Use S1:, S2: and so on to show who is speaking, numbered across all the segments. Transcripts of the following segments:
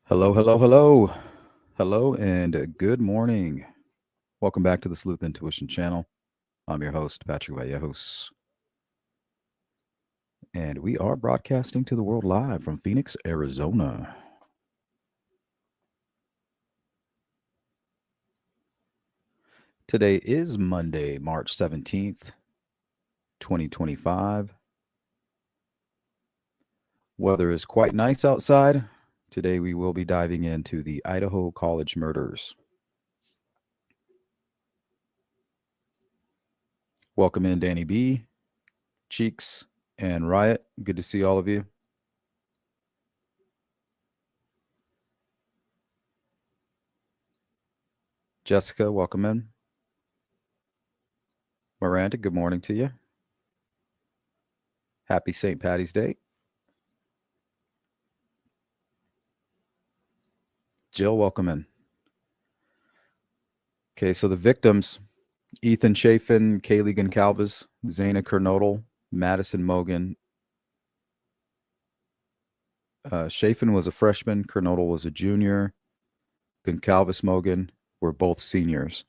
S1: Hello, hello, hello. Hello, and good morning. Welcome back to the Sleuth Intuition channel. I'm your host, Patrick Vallejos, and we are broadcasting to the world live from Phoenix, Arizona. Today is Monday, March 17th, 2025. Weather is quite nice outside. Today we will be diving into the Idaho college murders. Welcome in, Danny B, Cheeks, and Riot. Good to see all of you. Jessica, welcome in. Miranda, good morning to you. Happy St. Patty's Day. Jill, welcome in. Okay, so the victims, Ethan Chafin, Kaylee Goncalves, Zayna Kernodle, Madison Mogan. Chafin was a freshman, Kernodle was a junior, Goncalves Mogan were both seniors.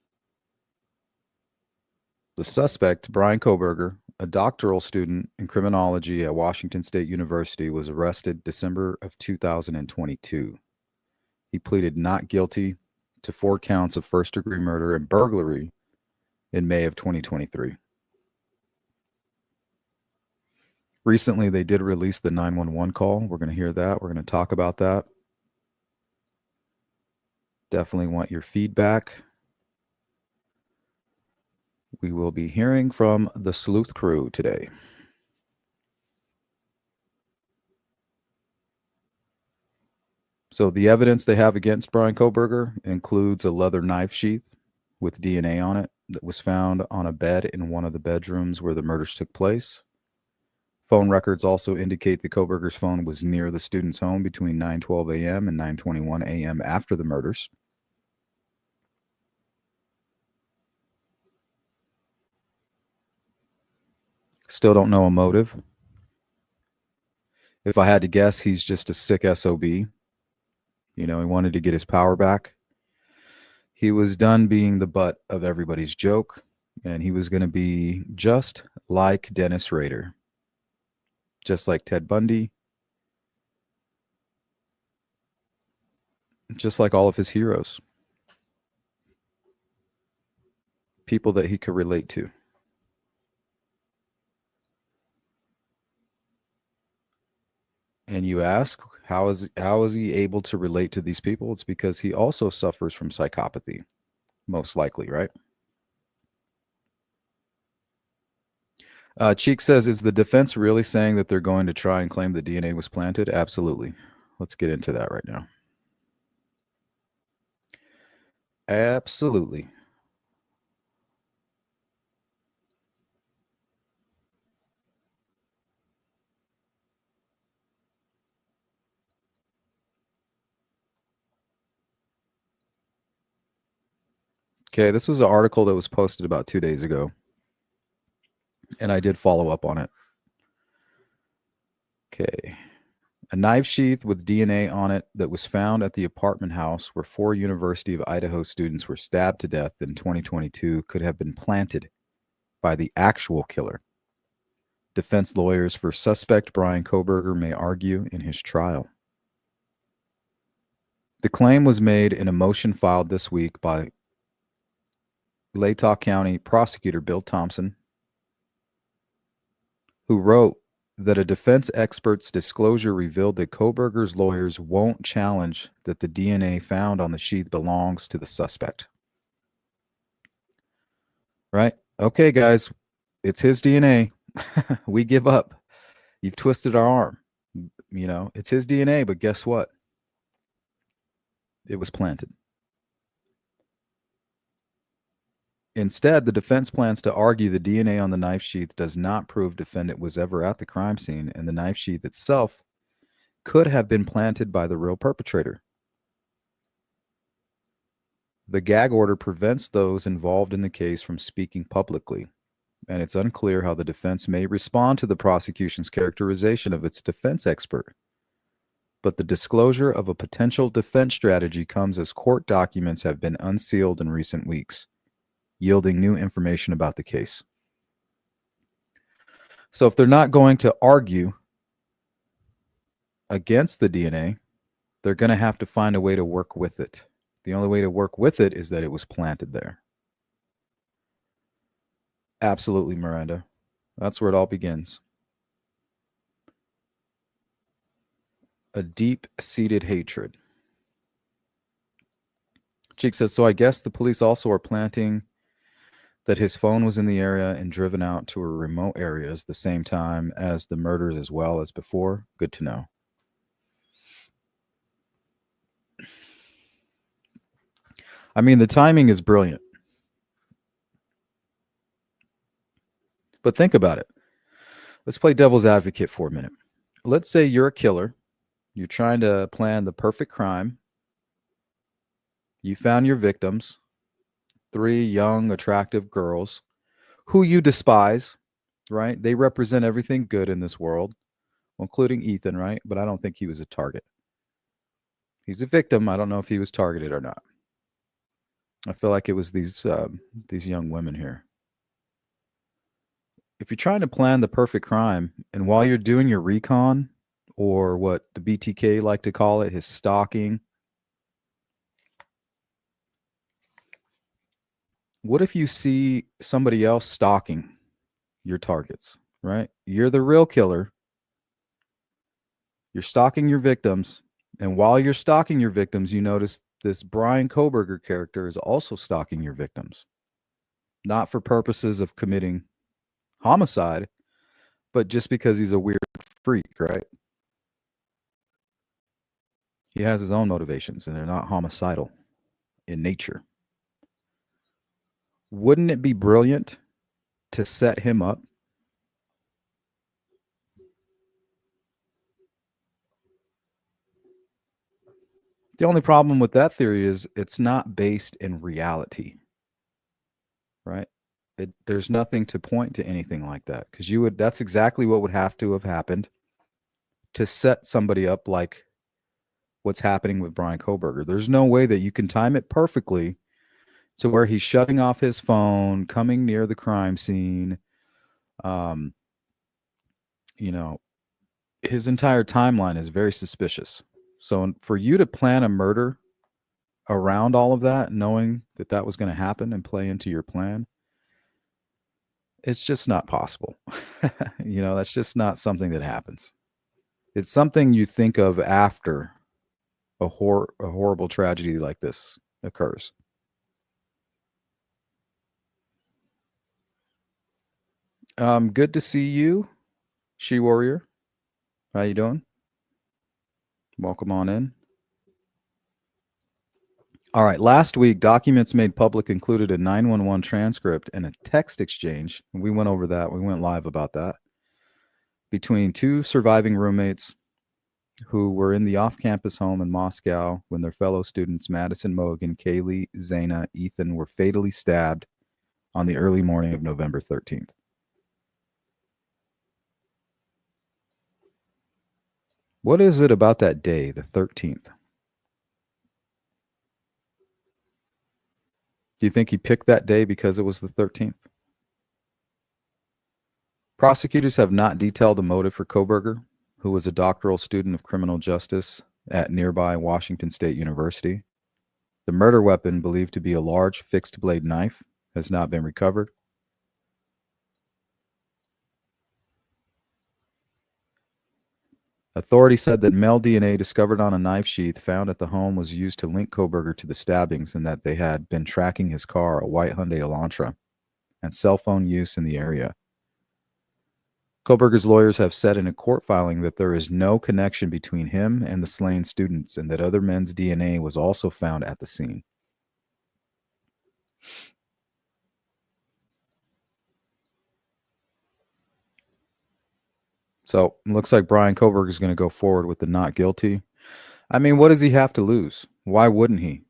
S1: The suspect, Bryan Kohberger, a doctoral student in criminology at Washington State University, was arrested December of 2022. He pleaded not guilty to 4 counts of first-degree murder and burglary in May of 2023. Recently, they did release the 911 call. We're going to hear that. We're going to talk about that. Definitely want your feedback. We will be hearing from the Sleuth crew today. So the evidence they have against Bryan Kohberger includes a leather knife sheath with DNA on it that was found on a bed in one of the bedrooms where the murders took place. Phone records also indicate that Kohberger's phone was near the student's home between 9:12 a.m. and 9:21 a.m. after the murders. Still don't know a motive. If I had to guess, he's just a sick SOB. He wanted to get his power back. He was done being the butt of everybody's joke, and he was going to be just like Dennis Rader, just like Ted Bundy, just like all of his heroes, people that he could relate to. And you ask, how is he able to relate to these people? It's because he also suffers from psychopathy, most likely, right? Cheek says, is the defense really saying that they're going to try and claim the DNA was planted? Absolutely. Let's get into that right now. Absolutely. Okay, this was an article that was posted about 2 days ago, and I did follow up on it. Okay. A knife sheath with DNA on it that was found at the apartment house where 4 University of Idaho students were stabbed to death in 2022 could have been planted by the actual killer. Defense lawyers for suspect Bryan Kohberger may argue in his trial. The claim was made in a motion filed this week by Latah County Prosecutor Bill Thompson, who wrote that a defense expert's disclosure revealed that Kohberger's lawyers won't challenge that the DNA found on the sheath belongs to the suspect. Right? Okay, guys, it's his DNA. We give up. You've twisted our arm. It's his DNA, but guess what? It was planted. Instead, the defense plans to argue the DNA on the knife sheath does not prove defendant was ever at the crime scene, and the knife sheath itself could have been planted by the real perpetrator. The gag order prevents those involved in the case from speaking publicly, and it's unclear how the defense may respond to the prosecution's characterization of its defense expert. but the disclosure of a potential defense strategy comes as court documents have been unsealed in recent weeks, yielding new information about the case. So if they're not going to argue against the DNA, they're going to have to find a way to work with it. The only way to work with it is that it was planted there. Absolutely, Miranda. That's where it all begins. A deep-seated hatred. Cheek says, so I guess the police also are planting that his phone was in the area and driven out to remote areas the same time as the murders as well as before. Good to know. I mean, the timing is brilliant. But think about it. Let's play devil's advocate for a minute. Let's say you're a killer. You're trying to plan the perfect crime. You found your victims, 3 young, attractive girls who you despise, right? They represent everything good in this world, including Ethan, right? But I don't think he was a target. He's a victim. I don't know if he was targeted or not. I feel like it was these young women here. If you're trying to plan the perfect crime, and while you're doing your recon, or what the BTK like to call it, his stalking, what if you see somebody else stalking your targets, right? You're the real killer. You're stalking your victims. And while you're stalking your victims, you notice this Bryan Kohberger character is also stalking your victims. Not for purposes of committing homicide, but just because he's a weird freak, right? He has his own motivations, and they're not homicidal in nature. Wouldn't it be brilliant to set him up? The only problem with that theory is it's not based in reality, right? There's nothing to point to anything like that, because that's exactly what would have to have happened to set somebody up like what's happening with Bryan Kohberger. There's no way that you can time it perfectly to where he's shutting off his phone, coming near the crime scene. You know, his entire timeline is very suspicious. So for you to plan a murder around all of that, knowing that that was going to happen and play into your plan, it's just not possible. That's just not something that happens. It's something you think of after a horrible tragedy like this occurs. Good to see you, She Warrior. How you doing? Welcome on in. All right. Last week, documents made public included a 911 transcript and a text exchange. We went over that. We went live about that between 2 surviving roommates who were in the off-campus home in Moscow when their fellow students Madison Mogan, Kaylee, Zaina, Ethan were fatally stabbed on the early morning of November 13th. What is it about that day, the 13th? Do you think he picked that day because it was the 13th? Prosecutors have not detailed a motive for Kohberger, who was a doctoral student of criminal justice at nearby Washington State University. The murder weapon, believed to be a large fixed-blade knife, has not been recovered. Authorities said that male DNA discovered on a knife sheath found at the home was used to link Kohberger to the stabbings, and that they had been tracking his car, a white Hyundai Elantra, and cell phone use in the area. Kohberger's lawyers have said in a court filing that there is no connection between him and the slain students, and that other men's DNA was also found at the scene. So it looks like Bryan Kohberger is going to go forward with the not guilty. I mean, what does he have to lose? Why wouldn't he?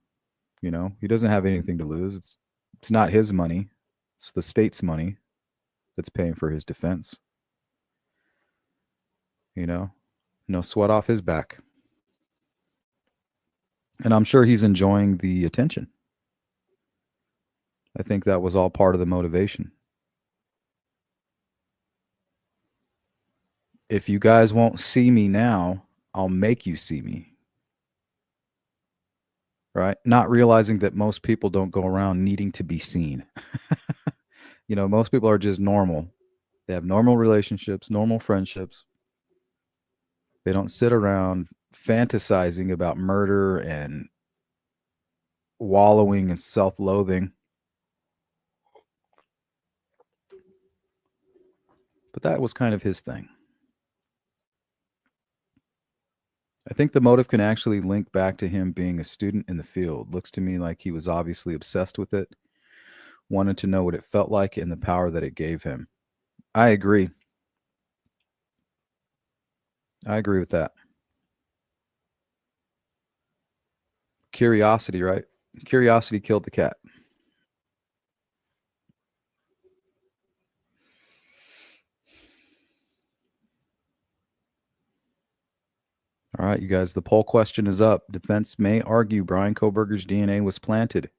S1: He doesn't have anything to lose. It's not his money. It's the state's money that's paying for his defense. No sweat off his back. And I'm sure he's enjoying the attention. I think that was all part of the motivation. If you guys won't see me now, I'll make you see me. Right? Not realizing that most people don't go around needing to be seen. Most people are just normal. They have normal relationships, normal friendships. They don't sit around fantasizing about murder and wallowing in self loathing. But that was kind of his thing. I think the motive can actually link back to him being a student in the field. Looks to me like he was obviously obsessed with it, wanted to know what it felt like and the power that it gave him. I agree. I agree with that. Curiosity, right? Curiosity killed the cat. All right, you guys, the poll question is up. Defense may argue Bryan Kohberger's DNA was planted.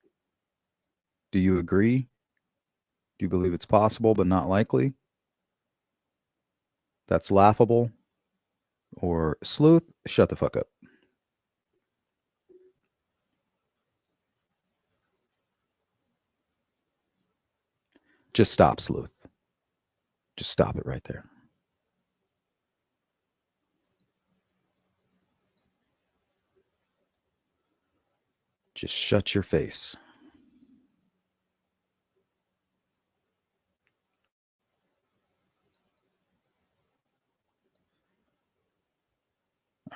S1: Do you agree? Do you believe it's possible but not likely? That's laughable. Or sleuth, shut the fuck up. Just stop, sleuth. Just stop it right there. Just shut your face.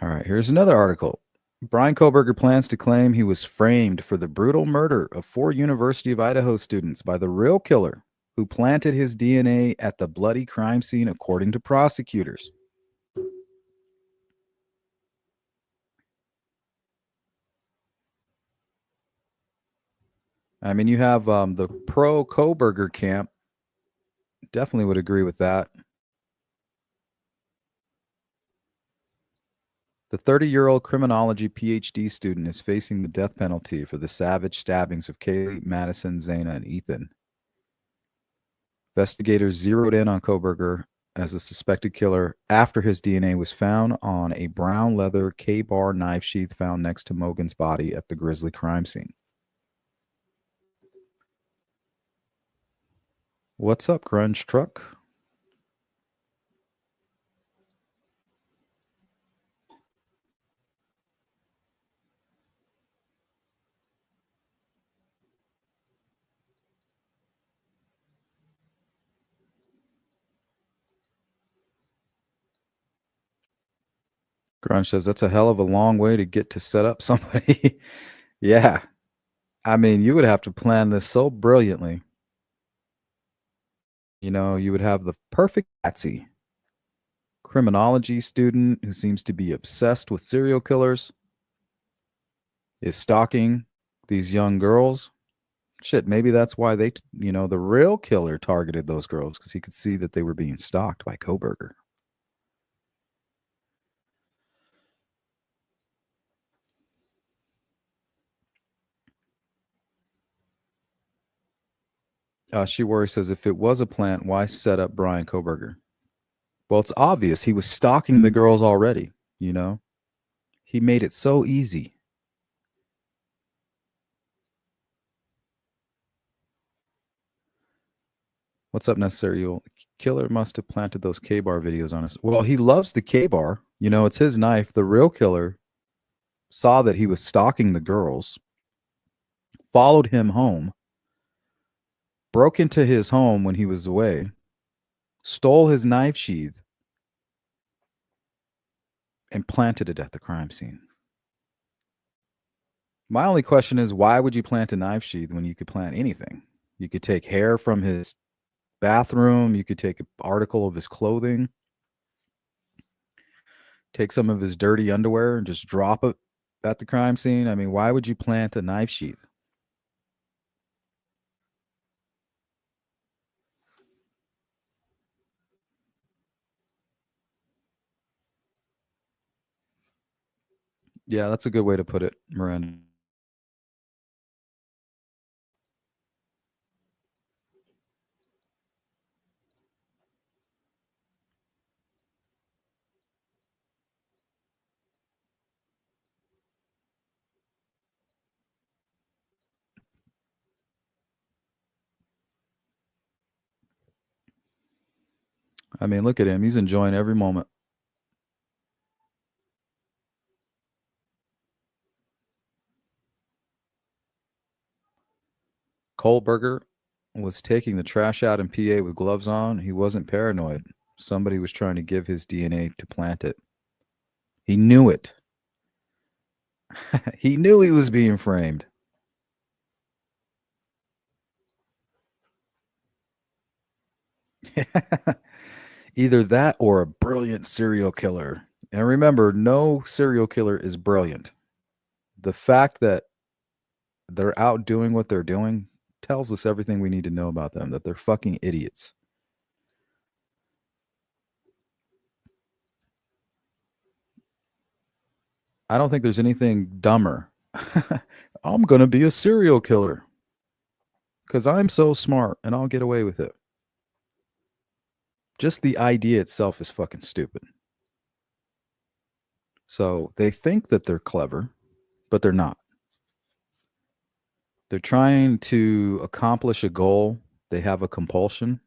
S1: All right, here's another article. Bryan Kohberger plans to claim he was framed for the brutal murder of 4 University of Idaho students by the real killer who planted his DNA at the bloody crime scene, according to prosecutors. I mean, you have the pro Kohberger camp. Definitely would agree with that. The 30-year-old criminology PhD student is facing the death penalty for the savage stabbings of Kaylee, Madison, Zana, and Ethan. Investigators zeroed in on Kohberger as a suspected killer after his DNA was found on a brown leather K-bar knife sheath found next to Mogan's body at the grisly crime scene. What's up, Grunge Truck? Grunge says that's a hell of a long way to get to set up somebody. Yeah. I mean, you would have to plan this so brilliantly. You would have the perfect patsy. Criminology student who seems to be obsessed with serial killers is stalking these young girls. Shit, maybe that's why the real killer targeted those girls because he could see that they were being stalked by Kohberger. She worries, says, if it was a plant, why set up Bryan Kohberger? Well, it's obvious he was stalking the girls already, you know? He made it so easy. What's up, necessary? Killer must have planted those K-bar videos on us. Well, he loves the K-bar. It's his knife. The real killer saw that he was stalking the girls, followed him home, broke into his home when he was away, stole his knife sheath, and planted it at the crime scene. My only question is, why would you plant a knife sheath when you could plant anything? You could take hair from his bathroom, you could take an article of his clothing, take some of his dirty underwear and just drop it at the crime scene. I mean, why would you plant a knife sheath? Yeah, that's a good way to put it, Miranda. I mean, look at him. He's enjoying every moment. Kohberger was taking the trash out in PA with gloves on. He wasn't paranoid. Somebody was trying to give his DNA to plant it. He knew it. He knew he was being framed. Either that or a brilliant serial killer. And remember, no serial killer is brilliant. The fact that they're out doing what they're doing tells us everything we need to know about them, that they're fucking idiots. I don't think there's anything dumber. I'm going to be a serial killer because I'm so smart and I'll get away with it. Just the idea itself is fucking stupid. So they think that they're clever, but they're not. They're trying to accomplish a goal. They have a compulsion.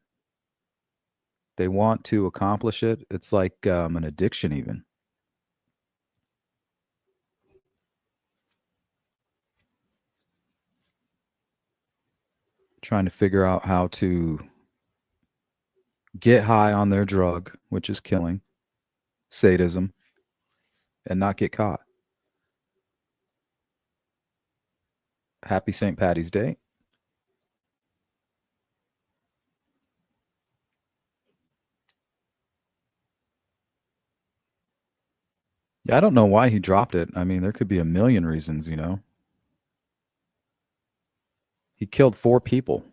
S1: They want to accomplish it. It's like an addiction, even. Trying to figure out how to get high on their drug, which is killing, sadism, and not get caught. Happy St. Patty's Day. Yeah, I don't know why he dropped it. I mean, there could be a million reasons, you know. He killed 4 people.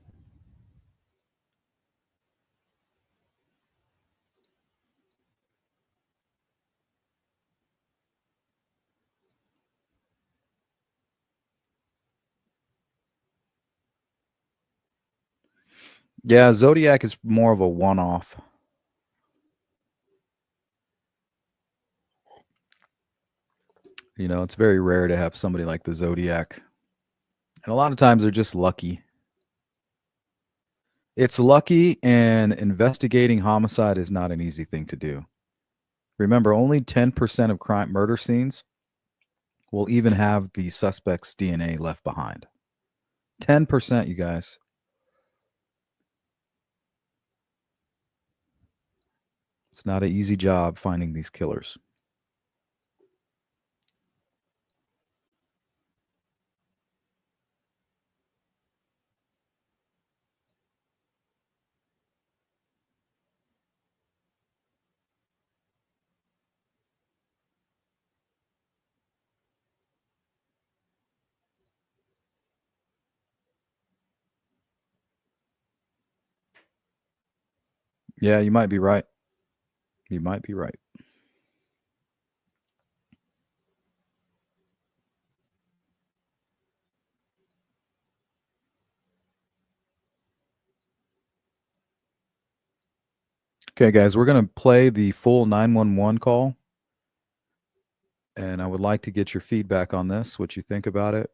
S1: Yeah, Zodiac is more of a one-off. You know, it's very rare to have somebody like the Zodiac. And a lot of times they're just lucky. It's lucky, and investigating homicide is not an easy thing to do. Remember, only 10% of crime murder scenes will even have the suspect's DNA left behind. 10%, you guys. It's not an easy job finding these killers. Yeah, you might be right. You might be right. Okay, guys, we're going to play the full 911 call. And I would like to get your feedback on this, what you think about it.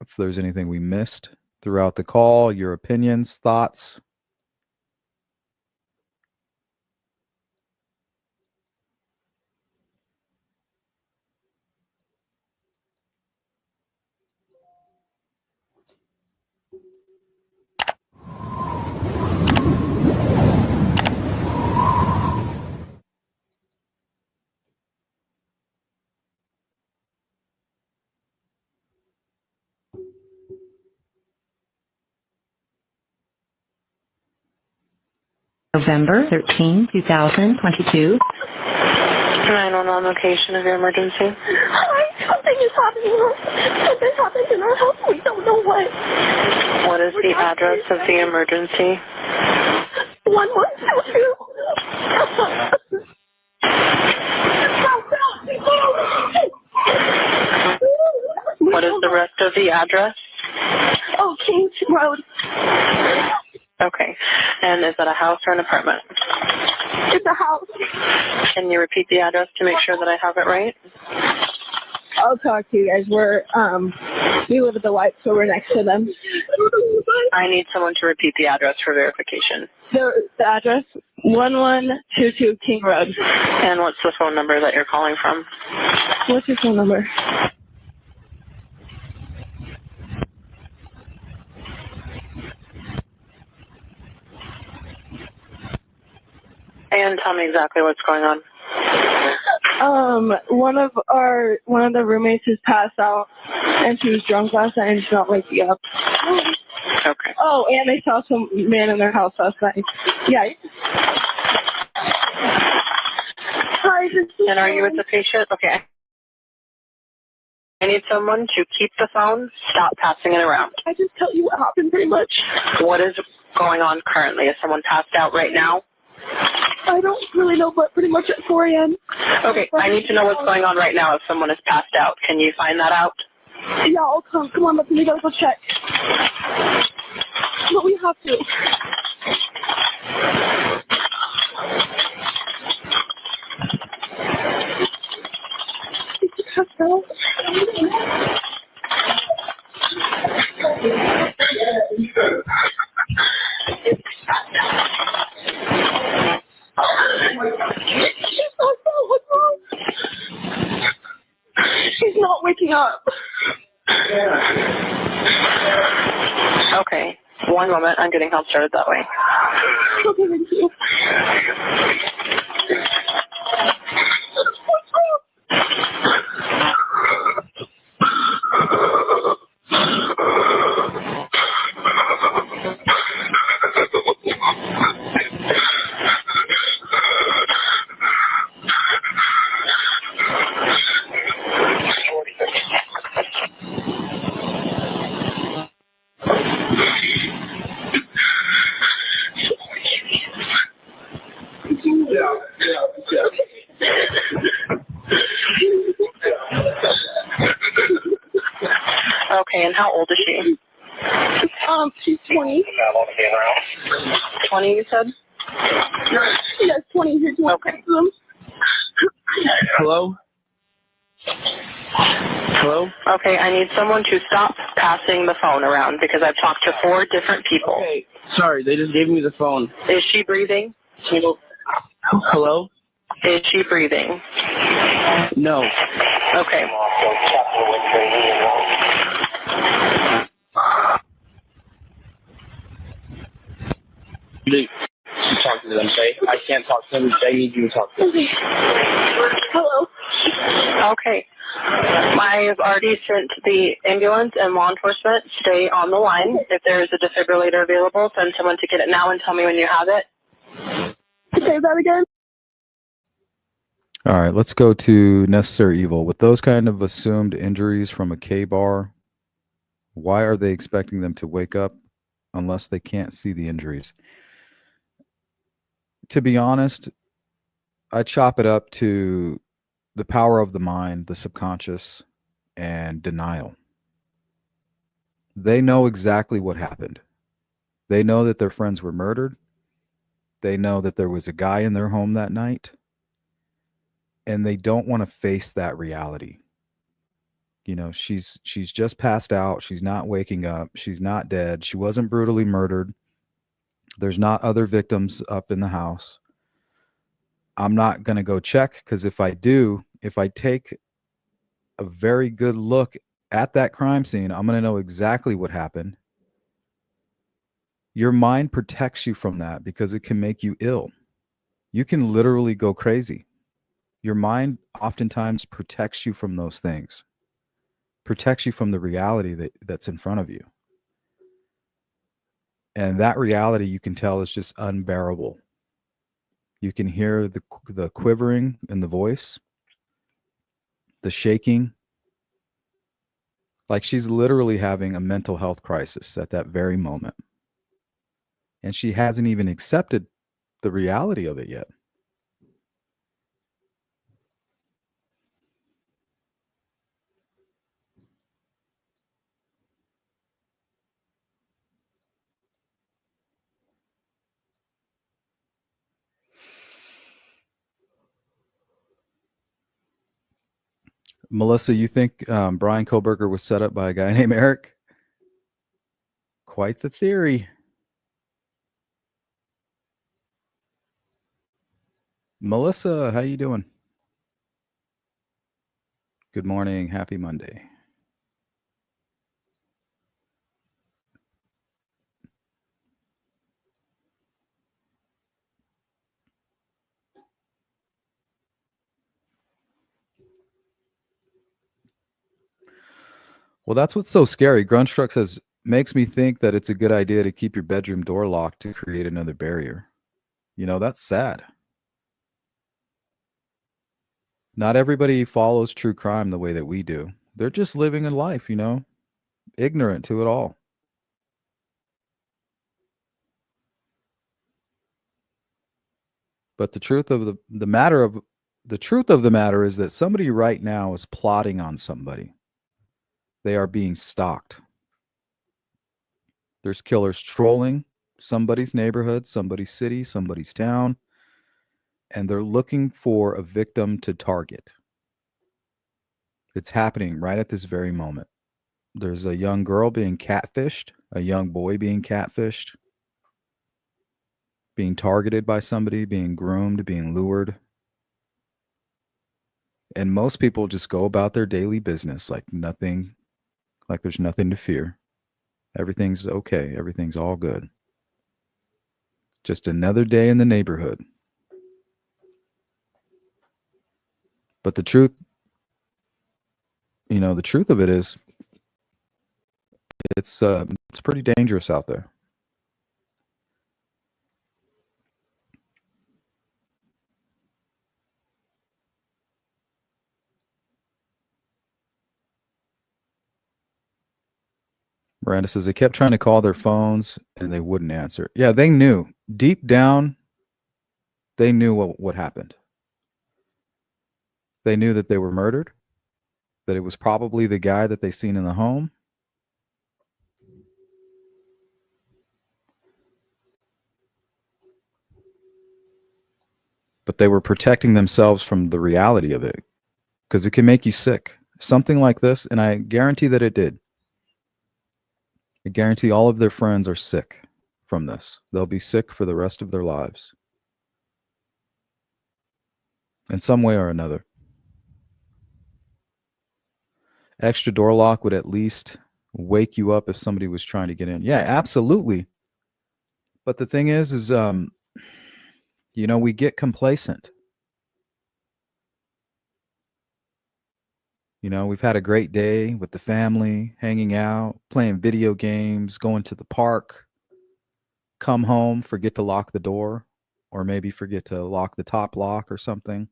S1: If there's anything we missed throughout the call, your opinions, thoughts.
S2: November 13, 2022.
S3: 911 location of your emergency.
S4: Hi, something is happening. Something happened in our house. We don't know what.
S3: What is the address of the emergency?
S4: 1122.
S3: rest of the address?
S4: Oh, Kings Road.
S3: Okay. And is that a house or an apartment?
S4: It's a house.
S3: Can you repeat the address to make sure that I have it right?
S4: I'll talk to you guys. We live at the White, so we're next to them.
S3: I need someone to repeat the address for verification.
S4: The address, 1122 King Road.
S3: And what's the phone number that you're calling from?
S4: What's your phone number?
S3: And tell me exactly what's going on.
S4: One of the roommates has passed out, and she was drunk last night, and she's not waking up.
S3: Okay.
S4: Oh, and they saw some man in their house last night. Yeah. Hi,
S3: And are you with the patient? Okay. I need someone to keep the phone, stop passing it around.
S4: I just tell you what happened, pretty much.
S3: What is going on currently? Is someone passed out right now?
S4: I don't really know, but pretty much at 4 a.m.
S3: Okay, I need to know what's going on right now if someone is passed out. Can you find that out?
S4: Yeah, I'll come. Come on, we gotta go check. But we have to. Is he passed out? She's not waking up.
S3: Okay, one moment. I'm getting help started that way.
S4: Okay, thank you.
S3: Okay, and how old is she?
S4: She's 20.
S3: 20, you said?
S4: Yes, 20. Here's one.
S3: Okay.
S5: Hello? Hello?
S3: Okay, I need someone to stop passing the phone around because I've talked to 4 different people.
S5: Okay, sorry, they just gave me the phone.
S3: Is she breathing?
S5: Hello?
S3: Is she breathing?
S5: No.
S3: Okay.
S5: You talk to them, okay? I can't talk to them. I need you to talk to them.
S4: Okay. Hello.
S3: Okay. I've already sent the ambulance and law enforcement. Stay on the line. If there is a defibrillator available, send someone to get it now and tell me when you have it.
S4: Say that again.
S1: All right, let's go to necessary evil. With those kind of assumed injuries from a K-bar, why are they expecting them to wake up unless they can't see the injuries? To be honest, I chop it up to the power of the mind, the subconscious, and denial. They know exactly what happened. They know that their friends were murdered. They know that there was a guy in their home that night. And they don't want to face that reality. You know, she's just passed out. She's not waking up. She's not dead. She wasn't brutally murdered. There's not other victims up in the house. I'm not going to go check because if I take a very good look at that crime scene, I'm going to know exactly what happened. Your mind protects you from that because it can make you ill. You can literally go crazy. Your mind oftentimes protects you from those things, protects you from the reality that's in front of you. And that reality, you can tell, is just unbearable. You can hear the quivering in the voice, the shaking. Like she's literally having a mental health crisis at that very moment. And she hasn't even accepted the reality of it yet. Melissa, you think Bryan Kohberger was set up by a guy named Eric? Quite the theory. Melissa, how you doing? Good morning. Happy Monday. Well, that's what's so scary. Grunge Truck says, makes me think that it's a good idea to keep your bedroom door locked to create another barrier. You know, that's sad. Not everybody follows true crime the way that we do. They're just living a life, you know, ignorant to it all. But the truth of the matter is that somebody right now is plotting on somebody. They are being stalked. There's killers trolling somebody's neighborhood, somebody's city, somebody's town, and they're looking for a victim to target. It's happening right at this very moment. There's a young girl being catfished, a young boy being catfished, being targeted by somebody, being groomed, being lured. And most people just go about their daily business like nothing, like there's nothing to fear. Everything's okay. Everything's all good. Just another day in the neighborhood. But the truth, you know, the truth of it is it's pretty dangerous out there. Miranda says they kept trying to call their phones and they wouldn't answer. Yeah, they knew. Deep down, they knew what happened. They knew that they were murdered, that it was probably the guy that they seen in the home. But they were protecting themselves from the reality of it because it can make you sick. Something like this, and I guarantee that it did. I guarantee all of their friends are sick from this. They'll be sick for the rest of their lives in some way or another. Extra door lock would at least wake you up if somebody was trying to get in. Yeah, absolutely. But the thing is you know, we get complacent. You know, we've had a great day with the family, hanging out, playing video games, going to the park, come home, forget to lock the door, or maybe forget to lock the top lock or something.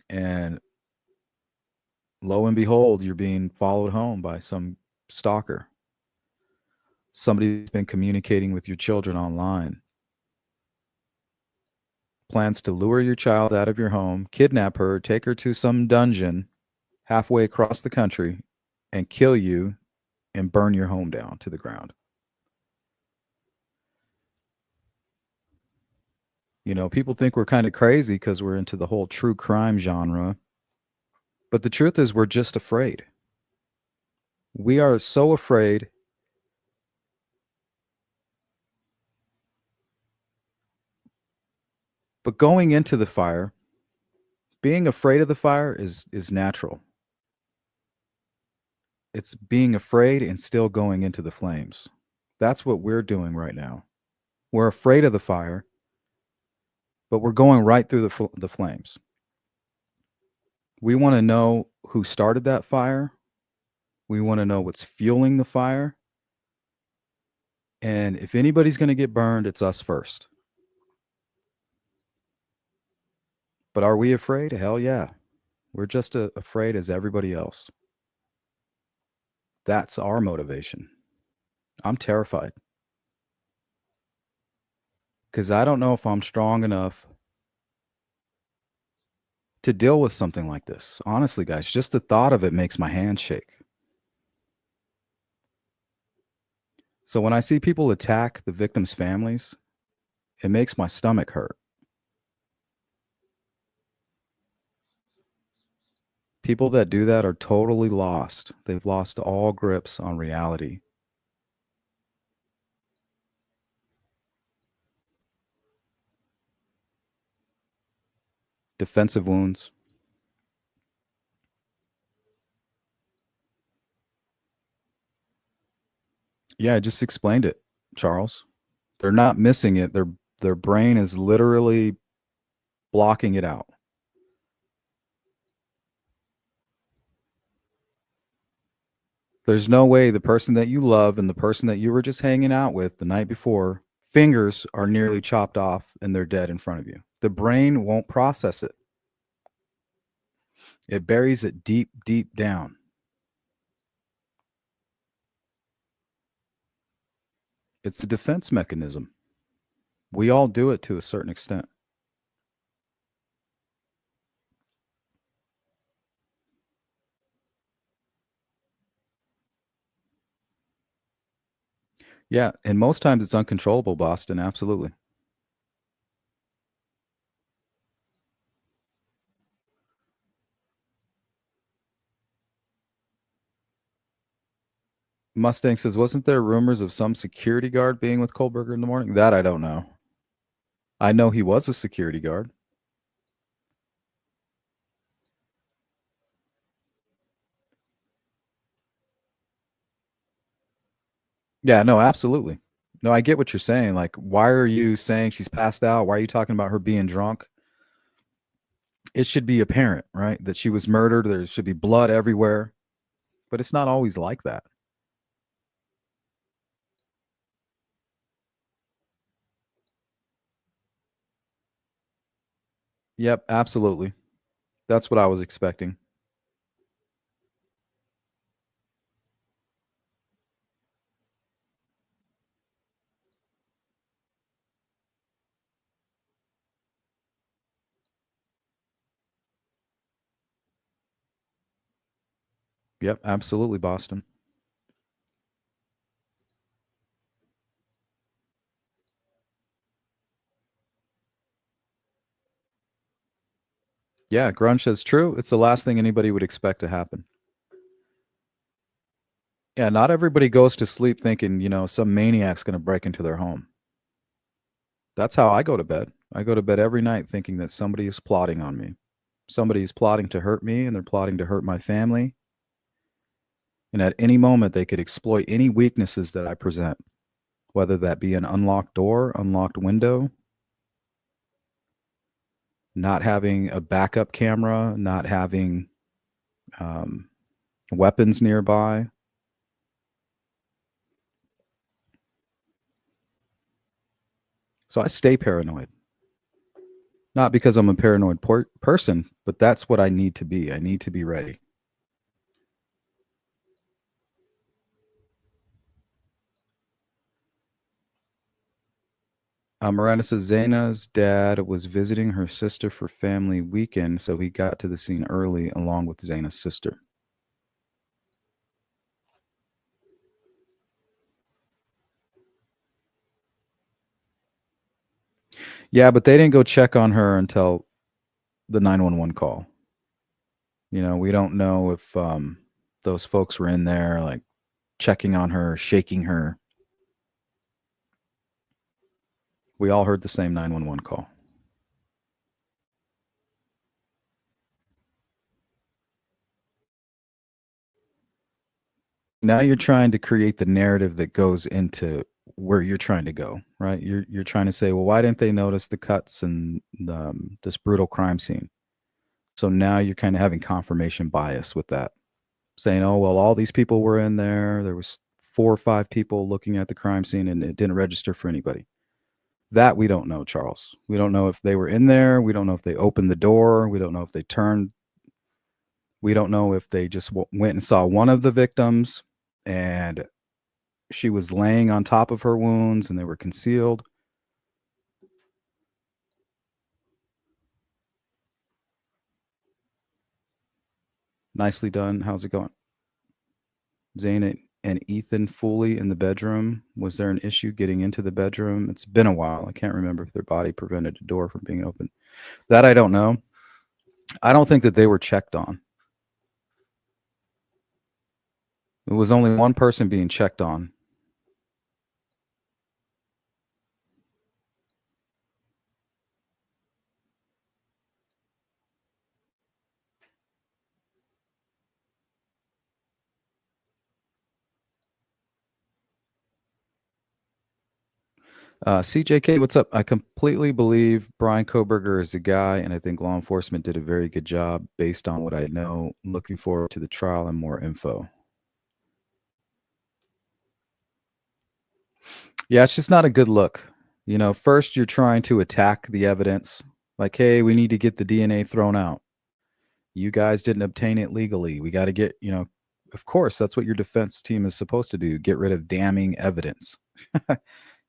S1: And lo and behold, you're being followed home by some stalker. Somebody's been communicating with your children online. Plans to lure your child out of your home, kidnap her, take her to some dungeon halfway across the country, and kill you and burn your home down to the ground. You know, people think we're kind of crazy because we're into the whole true crime genre. But the truth is, we're just afraid. We are so afraid. But going into the fire, being afraid of the fire is natural. It's being afraid and still going into the flames. That's what we're doing right now. We're afraid of the fire, but we're going right through the flames. We want to know who started that fire. We want to know what's fueling the fire. And if anybody's going to get burned, it's us first. But are we afraid? Hell yeah. We're just afraid as everybody else. That's our motivation. I'm terrified. Because I don't know if I'm strong enough to deal with something like this. Honestly, guys, just the thought of it makes my hands shake. So when I see people attack the victims' families, it makes my stomach hurt. People that do that are totally lost. They've lost all grips on reality. Defensive wounds. Yeah, I just explained it, Charles. They're not missing it. Their brain is literally blocking it out. There's no way the person that you love and the person that you were just hanging out with the night before, fingers are nearly chopped off and they're dead in front of you. The brain won't process it. It buries it deep, deep down. It's a defense mechanism. We all do it to a certain extent. Yeah, and most times it's uncontrollable, Boston. Absolutely. Mustang says, wasn't there rumors of some security guard being with Kohberger in the morning? That I don't know. I know he was a security guard. Yeah, no, absolutely. No, I get what you're saying. Like, why are you saying she's passed out? Why are you talking about her being drunk? It should be apparent, right? That she was murdered. There should be blood everywhere. But it's not always like that. Yep, absolutely. That's what I was expecting. Yep, absolutely, Boston. Yeah, Grunge says true. It's the last thing anybody would expect to happen. Yeah, not everybody goes to sleep thinking, some maniac's going to break into their home. That's how I go to bed. I go to bed every night thinking that somebody is plotting on me. Somebody is plotting to hurt me and they're plotting to hurt my family. And at any moment, they could exploit any weaknesses that I present, whether that be an unlocked door, unlocked window, not having a backup camera, not having weapons nearby. So I stay paranoid. Not because I'm a paranoid person, but that's what I need to be. I need to be ready. Miranda says Zaina's dad was visiting her sister for family weekend, so he got to the scene early along with Zaina's sister. Yeah, but they didn't go check on her until the 911 call. We don't know if those folks were in there, like checking on her, shaking her. We all heard the same 911 call. Now you're trying to create the narrative that goes into where you're trying to go, right? You're trying to say, well, why didn't they notice the cuts and this brutal crime scene? So now you're kind of having confirmation bias with that, saying, oh, well, all these people were in there. There was 4 or 5 people looking at the crime scene and it didn't register for anybody. That we don't know, Charles. We don't know if they were in there. We don't know if they opened the door. We don't know if they turned. We don't know if they just went and saw one of the victims and she was laying on top of her wounds and they were concealed. Nicely done. How's it going? Zane and Ethan fully in the bedroom. Was there an issue getting into the bedroom? It's been a while. I can't remember if their body prevented a door from being open. That I don't know. I don't think that they were checked on. It was only one person being checked on. CJK, what's up? I completely believe Bryan Kohberger is a guy, and I think law enforcement did a very good job based on what I know. Looking forward to the trial and more info. Yeah, it's just not a good look. You know, first you're trying to attack the evidence, like, hey, we need to get the DNA thrown out. You guys didn't obtain it legally. We got to get, of course, that's what your defense team is supposed to do, get rid of damning evidence.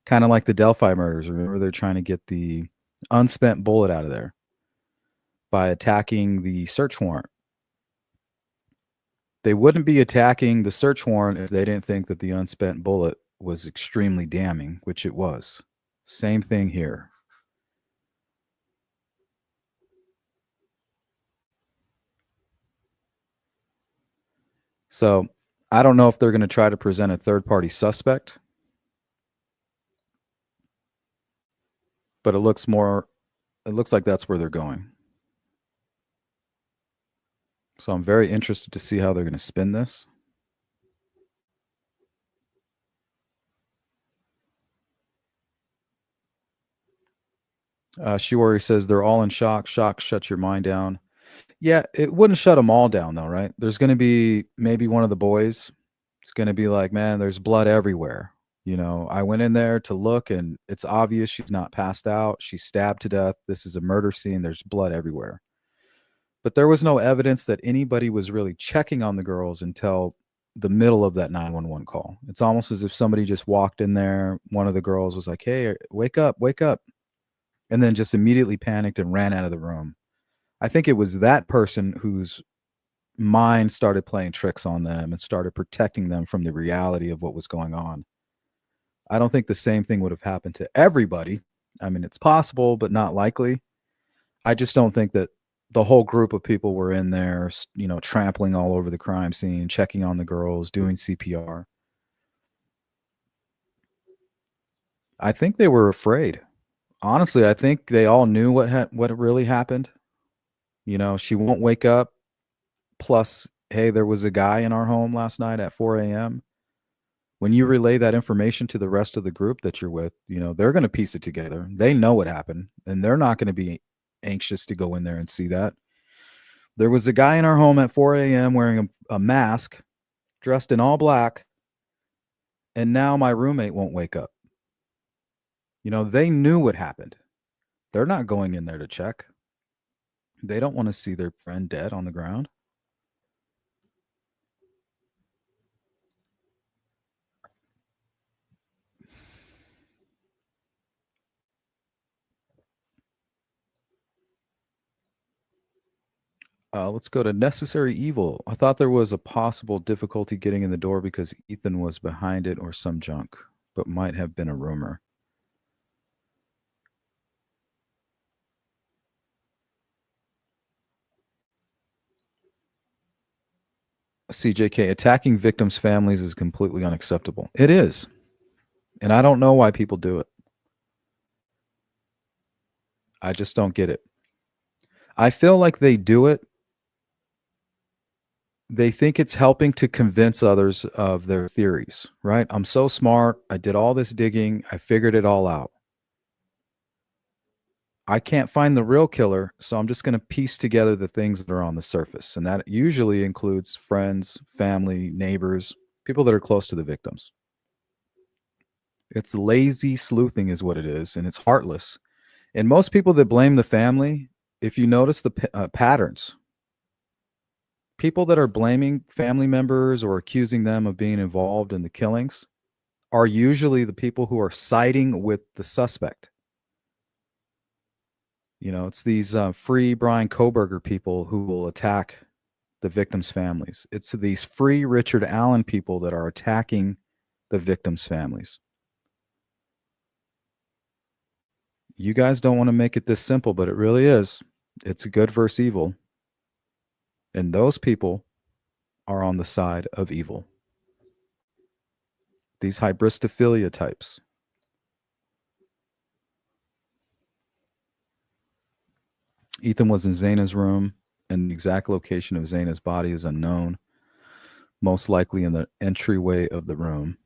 S1: Kind of like the Delphi murders. Remember, they're trying to get the unspent bullet out of there by attacking the search warrant. They wouldn't be attacking the search warrant if they didn't think that the unspent bullet was extremely damning, which it was. Same thing here. So I don't know if they're going to try to present a third-party suspect, but it looks like that's where they're going. So I'm very interested to see how they're going to spin this. Shiori says they're all in shock. Shock shuts your mind down. Yeah, it wouldn't shut them all down though, right? There's going to be maybe one of the boys. It's going to be like, man, there's blood everywhere. I went in there to look and it's obvious she's not passed out. She's stabbed to death. This is a murder scene. There's blood everywhere. But there was no evidence that anybody was really checking on the girls until the middle of that 911 call. It's almost as if somebody just walked in there. One of the girls was like, hey, wake up, wake up. And then just immediately panicked and ran out of the room. I think it was that person whose mind started playing tricks on them and started protecting them from the reality of what was going on. I don't think the same thing would have happened to everybody. I mean, it's possible, but not likely. I just don't think that the whole group of people were in there, trampling all over the crime scene, checking on the girls, doing CPR. I think they were afraid. Honestly, I think they all knew what really happened. She won't wake up. Plus, hey, there was a guy in our home last night at 4 a.m. When you relay that information to the rest of the group that you're with, they're going to piece it together. They know what happened, and they're not going to be anxious to go in there and see that. There was a guy in our home at 4 a.m. wearing a mask, dressed in all black, and now my roommate won't wake up. They knew what happened. They're not going in there to check. They don't want to see their friend dead on the ground. Let's go to Necessary Evil. I thought there was a possible difficulty getting in the door because Ethan was behind it or some junk, but might have been a rumor. CJK, attacking victims' families is completely unacceptable. It is. And I don't know why people do it. I just don't get it. I feel like they do it. They think it's helping to convince others of their theories, right? I'm so smart. I did all this digging. I figured it all out. I can't find the real killer, so I'm just going to piece together the things that are on the surface. And that usually includes friends, family, neighbors, people that are close to the victims. It's lazy sleuthing is what it is, and it's heartless. And most people that blame the family, if you notice the patterns, people that are blaming family members or accusing them of being involved in the killings are usually the people who are siding with the suspect. It's these free Bryan Kohberger people who will attack the victims' families. It's these free Richard Allen people that are attacking the victims' families. You guys don't want to make it this simple, but it really is. It's good versus evil. And those people are on the side of evil. These hybristophilia types. Ethan was in Zaina's room, and the exact location of Zaina's body is unknown, most likely in the entryway of the room.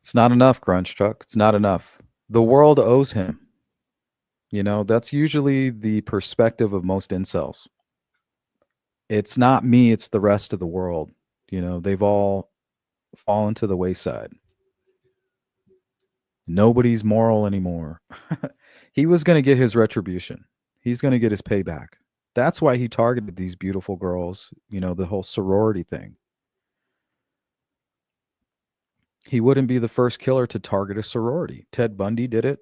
S1: It's not enough, Grunge Truck. It's not enough. The world owes him. You know, that's usually the perspective of most incels. It's not me, it's the rest of the world. You know, they've all fallen to the wayside. Nobody's moral anymore. He was going to get his retribution. He's going to get his payback. That's why he targeted these beautiful girls, you know, the whole sorority thing. He wouldn't be the first killer to target a sorority. Ted Bundy did it.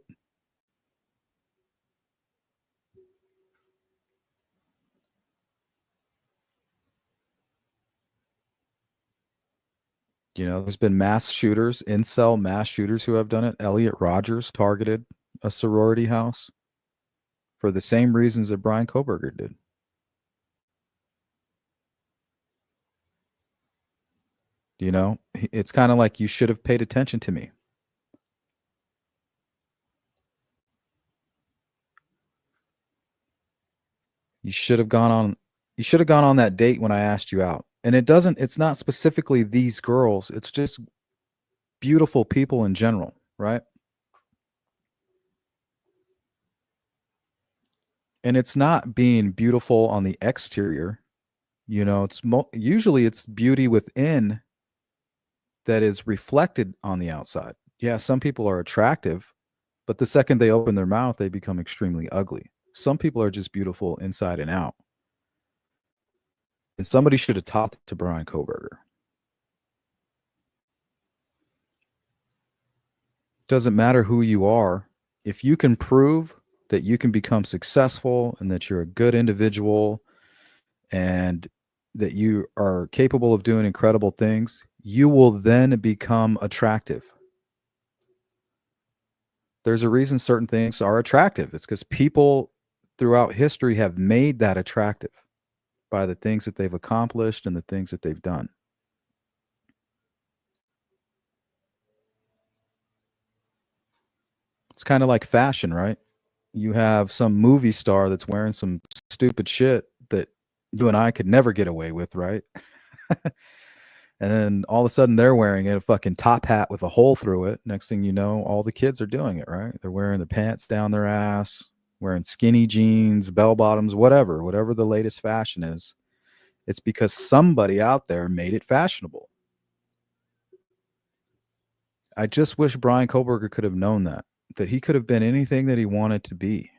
S1: You know, there's been mass shooters, incel mass shooters who have done it. Elliot Rogers targeted a sorority house for the same reasons that Bryan Kohberger did. You know, it's kind of like you should have paid attention to me. You should have gone on that date when I asked you out. And it's not specifically these girls, it's just beautiful people in general, right? And it's not being beautiful on the exterior. You know, usually it's beauty within that is reflected on the outside. Yeah, some people are attractive, but the second they open their mouth, they become extremely ugly. Some people are just beautiful inside and out. And somebody should have taught to Bryan Kohberger. Doesn't matter who you are. If you can prove that you can become successful and that you're a good individual and that you are capable of doing incredible things, you will then become attractive. There's a reason certain things are attractive. It's because people throughout history have made that attractive by the things that they've accomplished and the things that they've done. It's kind of like fashion, right? You have some movie star that's wearing some stupid shit that you and I could never get away with, right? And then all of a sudden they're wearing a fucking top hat with a hole through it. Next thing you know, all the kids are doing it, right? They're wearing the pants down their ass, wearing skinny jeans, bell bottoms, whatever the latest fashion is. It's because somebody out there made it fashionable. I just wish Bryan Kohberger could have known that he could have been anything that he wanted to be.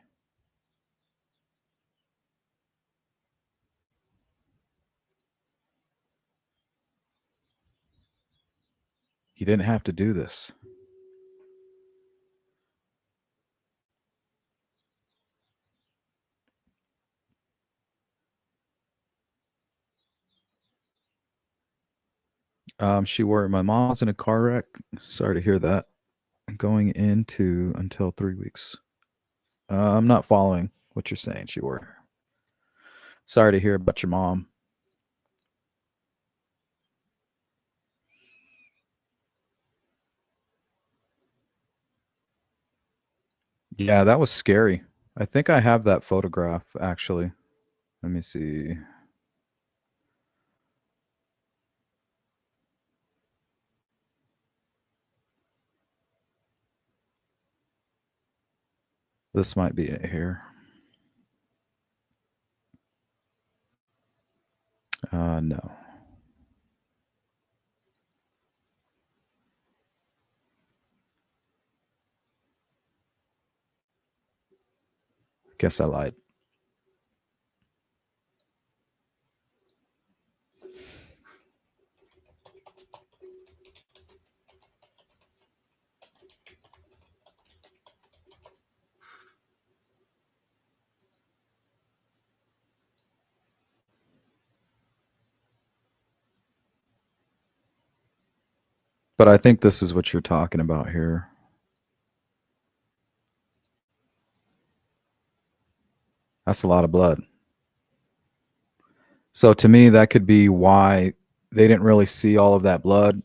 S1: He didn't have to do this. My mom's in a car wreck. Sorry to hear that. Going into until 3 weeks. I'm not following what you're saying, she were. Sorry to hear about your mom. Yeah, that was scary. I think I have that photograph, actually. Let me see. This might be it here. No. Guess I lied. But I think this is what you're talking about here. That's a lot of blood. So to me, that could be why they didn't really see all of that blood.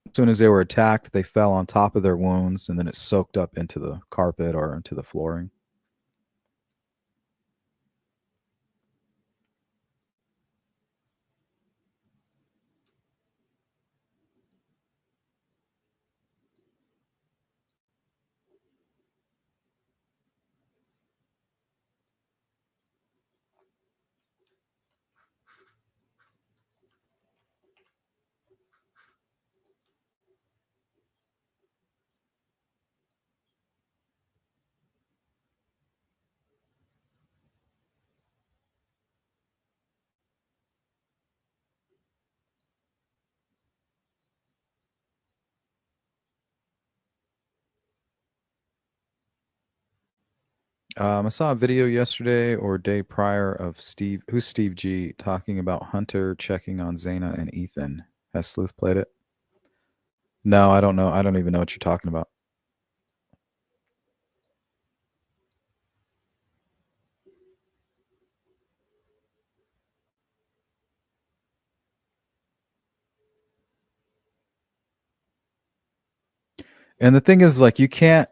S1: As soon as they were attacked, they fell on top of their wounds and then it soaked up into the carpet or into the flooring. I saw a video yesterday or day prior of who's Steve G, talking about Hunter checking on Zaina and Ethan. Has Sleuth played it? No, I don't know. I don't even know what you're talking about. And the thing is, like, you can't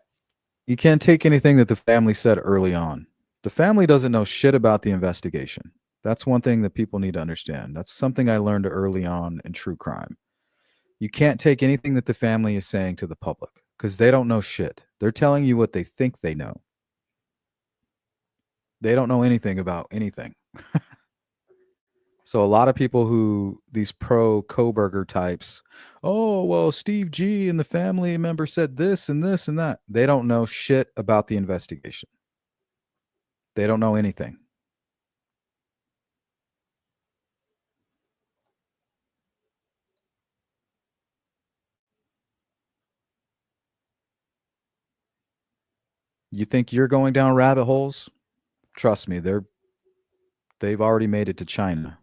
S1: take anything that the family said early on. The family doesn't know shit about the investigation. That's one thing that people need to understand. That's something I learned early on in true crime. You can't take anything that the family is saying to the public because they don't know shit. They're telling you what they think they know. They don't know anything about anything. So a lot of people these pro Kohberger types, oh, well, Steve G and the family member said this and this and that. They don't know shit about the investigation. They don't know anything. You think you're going down rabbit holes? Trust me, they've already made it to China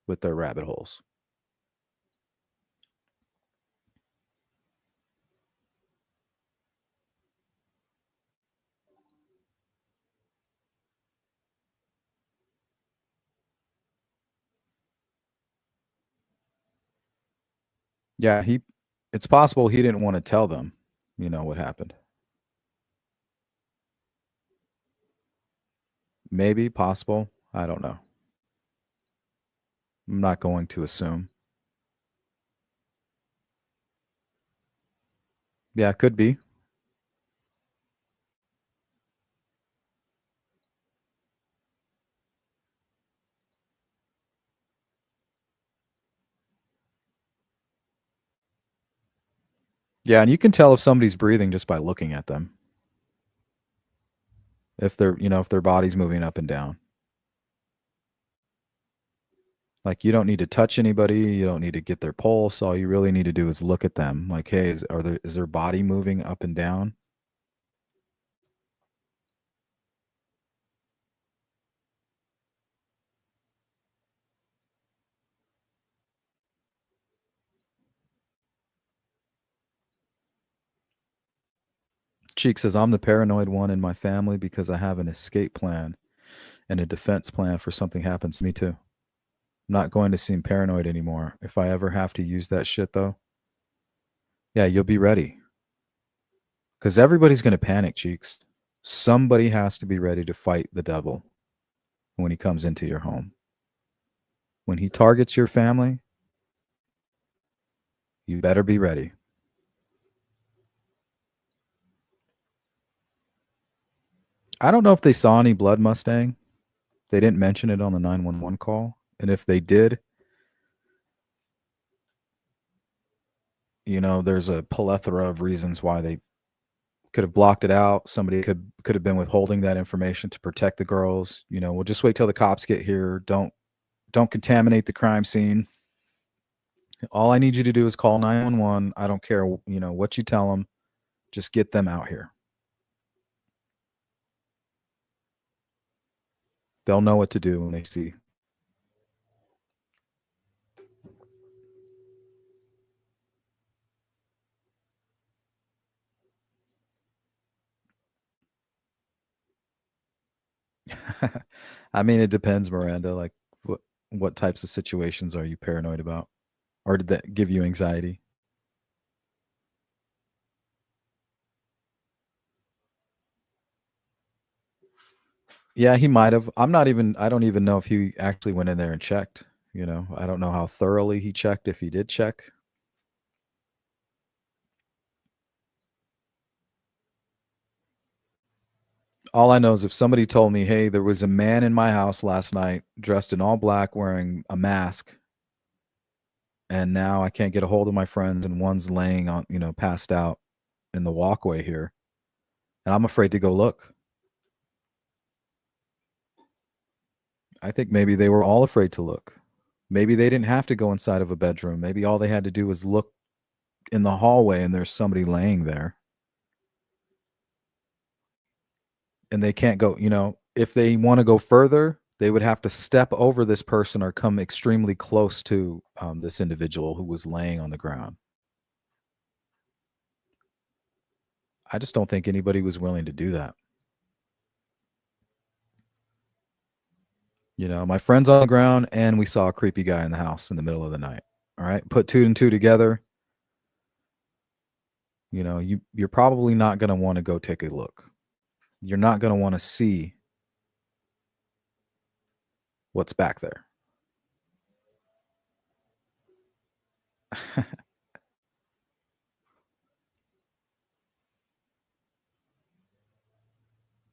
S1: with their rabbit holes. Yeah, it's possible he didn't want to tell them, what happened. Maybe, possible. I don't know. I'm not going to assume. Yeah, could be. Yeah, and you can tell if somebody's breathing just by looking at them. If if their body's moving up and down. Like, you don't need to touch anybody, you don't need to get their pulse. All you really need to do is look at them. Like, hey, is their body moving up and down? Cheek says, I'm the paranoid one in my family because I have an escape plan and a defense plan for something happens to me too. I'm not going to seem paranoid anymore. If I ever have to use that shit though, yeah, you'll be ready. Because everybody's going to panic, Cheeks. Somebody has to be ready to fight the devil when he comes into your home. When he targets your family, you better be ready. I don't know if they saw any blood Mustang. They didn't mention it on the 911 call. And if they did, there's a plethora of reasons why they could have blocked it out. Somebody could have been withholding that information to protect the girls. We'll just wait till the cops get here. Don't contaminate the crime scene. All I need you to do is call 911. I don't care, what you tell them. Just get them out here. They'll know what to do when they see. I mean, it depends, Miranda. Like, what types of situations are you paranoid about, or did that give you anxiety? Yeah, he might have. I don't even know if he actually went in there and checked. I don't know how thoroughly he checked, if he did check. All I know is if somebody told me, hey, there was a man in my house last night dressed in all black wearing a mask, and now I can't get a hold of my friends, and one's laying on, passed out in the walkway here, and I'm afraid to go look. I think maybe they were all afraid to look. Maybe they didn't have to go inside of a bedroom. Maybe all they had to do was look in the hallway and there's somebody laying there. And they can't go, if they want to go further, they would have to step over this person or come extremely close to this individual who was laying on the ground. I just don't think anybody was willing to do that. My friend's on the ground and we saw a creepy guy in the house in the middle of the night. All right. Put two and two together. You're probably not going to want to go take a look. You're not going to want to see what's back there.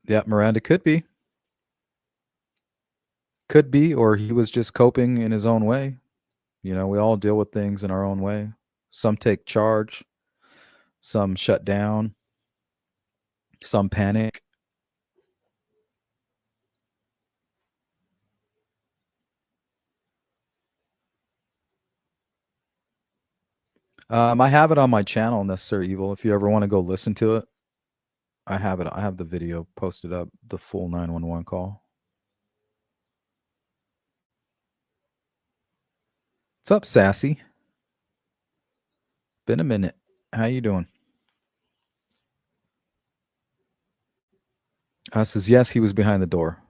S1: Yeah, Miranda could be. Could be, or he was just coping in his own way. We all deal with things in our own way. Some take charge, some shut down, some panic. I have it on my channel, Necessary Evil. If you ever want to go listen to it, I have it. I have the video posted up, the full 911 call. What's up, Sassy? Been a minute. How you doing? Says, yes, he was behind the door.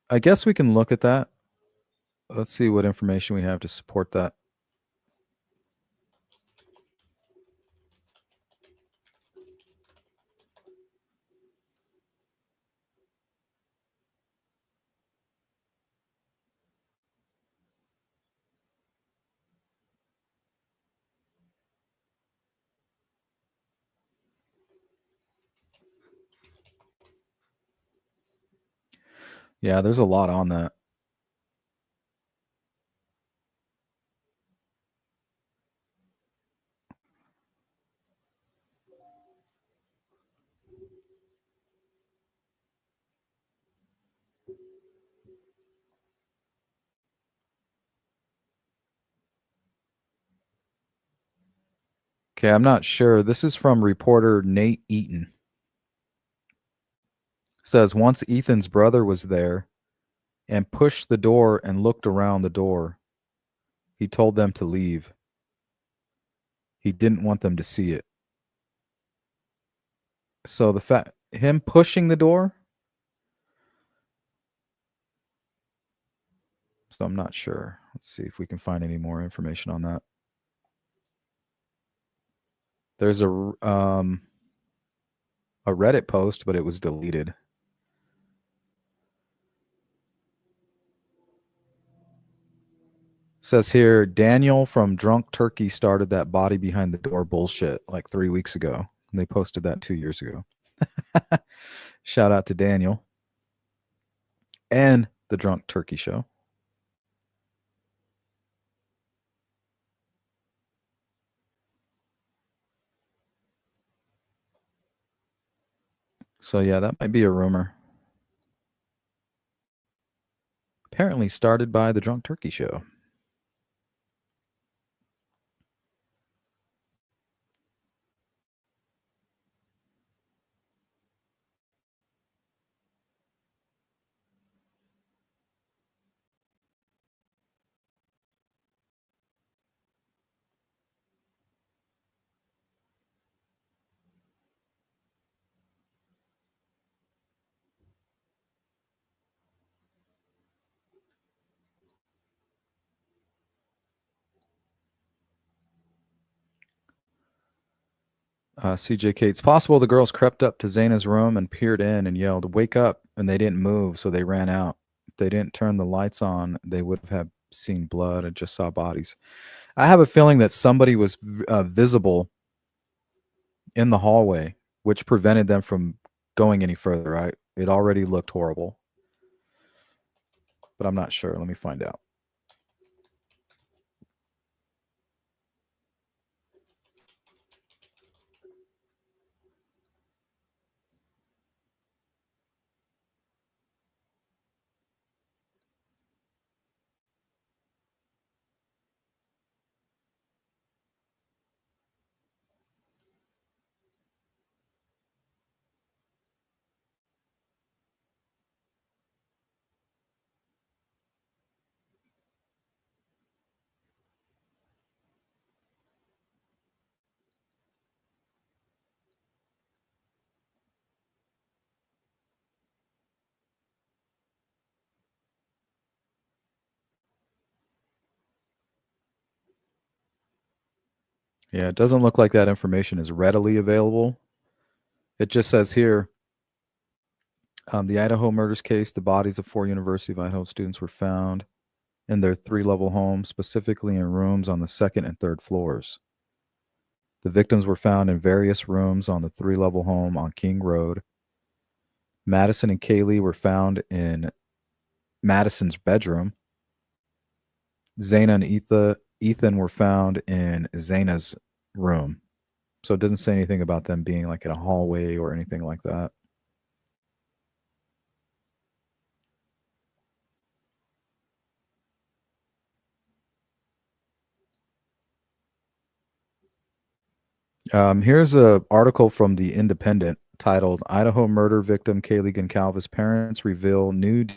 S1: I guess we can look at that. Let's see what information we have to support that. Yeah, there's a lot on that. Okay, I'm not sure. This is from reporter Nate Eaton. Says once Ethan's brother was there and pushed the door and looked around the door. He told them to leave. He didn't want them to see it. So him pushing the door. So I'm not sure. Let's see if we can find any more information on that. There's a Reddit post, but it was deleted. Says here, Daniel from Drunk Turkey started that body behind the door bullshit like 3 weeks ago. And they posted that 2 years ago. Shout out to Daniel and the Drunk Turkey Show. So yeah, that might be a rumor. Apparently started by the Drunk Turkey Show. CJ It's possible the girls crept up to Zaina's room and peered in and yelled, "Wake up!" And they didn't move, so they ran out. If they didn't turn the lights on, they would have seen blood and just saw bodies. I have a feeling that somebody was visible in the hallway, which prevented them from going any further. It already looked horrible, but I'm not sure. Let me find out. Yeah, it doesn't look like that information is readily available. It just says here, the Idaho murders case, the bodies of 4 University of Idaho students were found in their 3-level home, specifically in rooms on the 2nd and 3rd floors. The victims were found in various rooms on the 3-level home on King Road. Madison and Kaylee were found in Madison's bedroom. Zaina and Ethan were found in Zaina's room. So it doesn't say anything about them being like in a hallway or anything like that. Here's an article from The Independent titled "Idaho Murder Victim Kaylee Goncalves' Parents Reveal New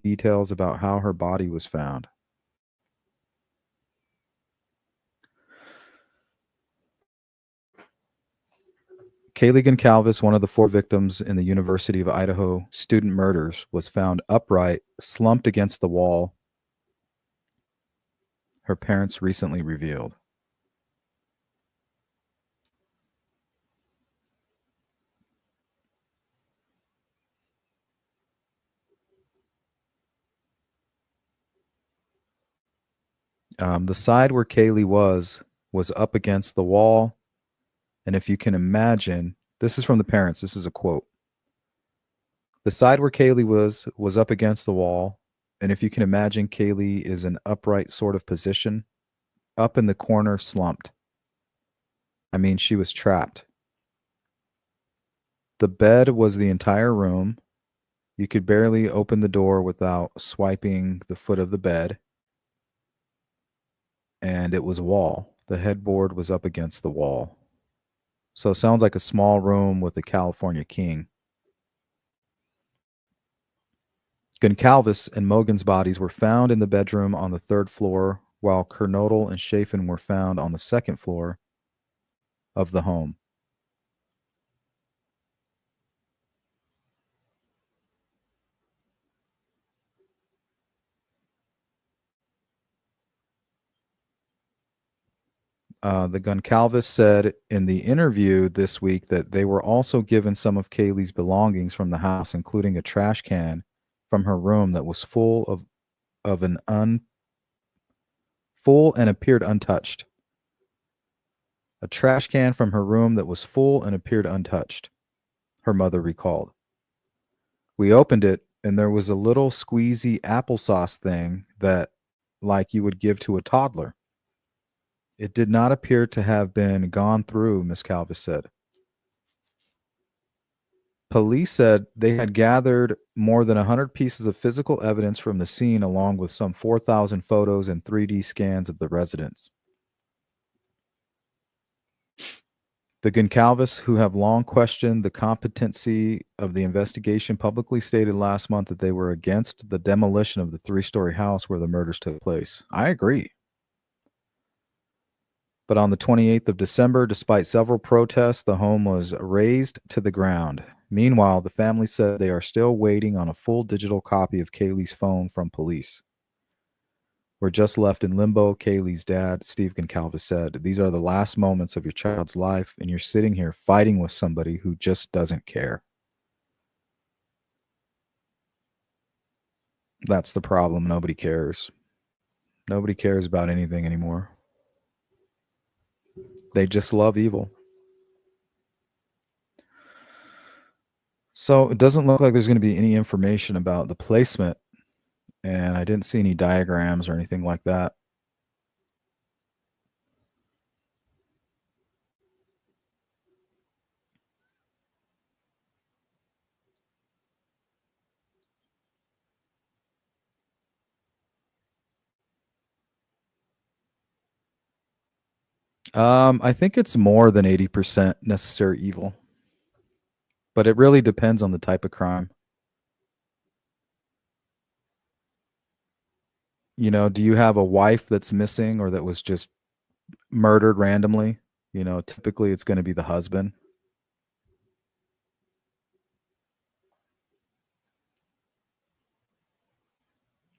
S1: Details About How Her Body Was Found." Kaylee Goncalves, one of the 4 victims in the University of Idaho student murders, was found upright, slumped against the wall, her parents recently revealed. The side where Kaylee was up against the wall, and if you can imagine, this is from the parents, this is a quote. The side where Kaylee was up against the wall, and if you can imagine, Kaylee is an upright sort of position, up in the corner, slumped. I mean, she was trapped. The bed was the entire room. You could barely open the door without swiping the foot of the bed. And it was a wall. The headboard was up against the wall. So it sounds like a small room with a California king. Goncalves and Mogan's bodies were found in the bedroom on the 3rd floor, while Kernodle and Chafin were found on the 2nd floor of the home. The Goncalves said in the interview this week that they were also given some of Kaylee's belongings from the house, including a trash can from her room that was full and appeared untouched. A trash can from her room that was full and appeared untouched, her mother recalled. We opened it, and there was a little squeezy applesauce thing that, like you would give to a toddler. It did not appear to have been gone through, Miss Calvis said. Police said they had gathered more than 100 pieces of physical evidence from the scene, along with some 4,000 photos and 3D scans of the residence. The Goncalves, who have long questioned the competency of the investigation, publicly stated last month that they were against the demolition of the 3-story house where the murders took place. I agree. But on the 28th of December, despite several protests, the home was razed to the ground. Meanwhile, the family said they are still waiting on a full digital copy of Kaylee's phone from police. We're just left in limbo, Kaylee's dad, Steve Goncalves, said. These are the last moments of your child's life, and you're sitting here fighting with somebody who just doesn't care. That's the problem. Nobody cares. Nobody cares about anything anymore. They just love evil. So it doesn't look like there's going to be any information about the placement, and I didn't see any diagrams or anything like that. I think it's more than 80% necessary evil, but it really depends on the type of crime. You know, do you have a wife that's missing or that was just murdered randomly? You know, typically it's going to be the husband.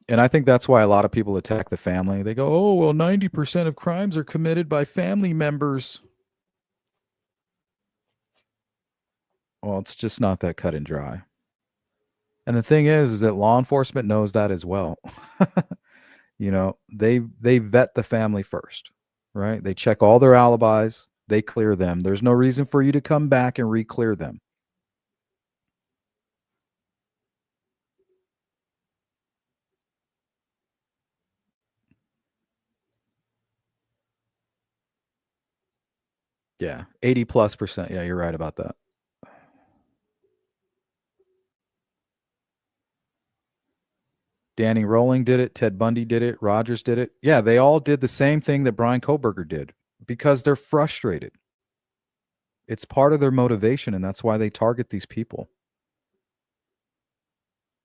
S1: And I think that's why a lot of people attack the family. They go, oh, well, 90% of crimes are committed by family members. Well, it's just not that cut and dry. And the thing is that law enforcement knows that as well. You know, they vet the family first, right? They check all their alibis, they clear them. There's no reason for you to come back and re-clear them. Yeah, 80+%. Yeah, you're right about that. Danny Rowling did it. Ted Bundy did it. Rogers did it. Yeah, they all did the same thing that Bryan Kohberger did because they're frustrated. It's part of their motivation, and that's why they target these people.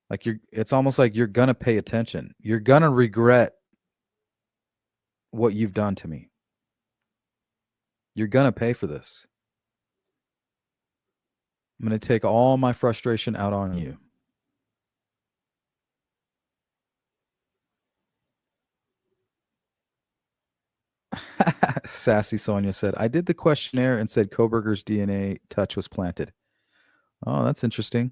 S1: Like it's almost like you're gonna pay attention. You're gonna regret what you've done to me. You're gonna pay for this. I'm gonna take all my frustration out on you. Sassy Sonia said, I did the questionnaire and said Kohberger's DNA touch was planted. Oh, that's interesting.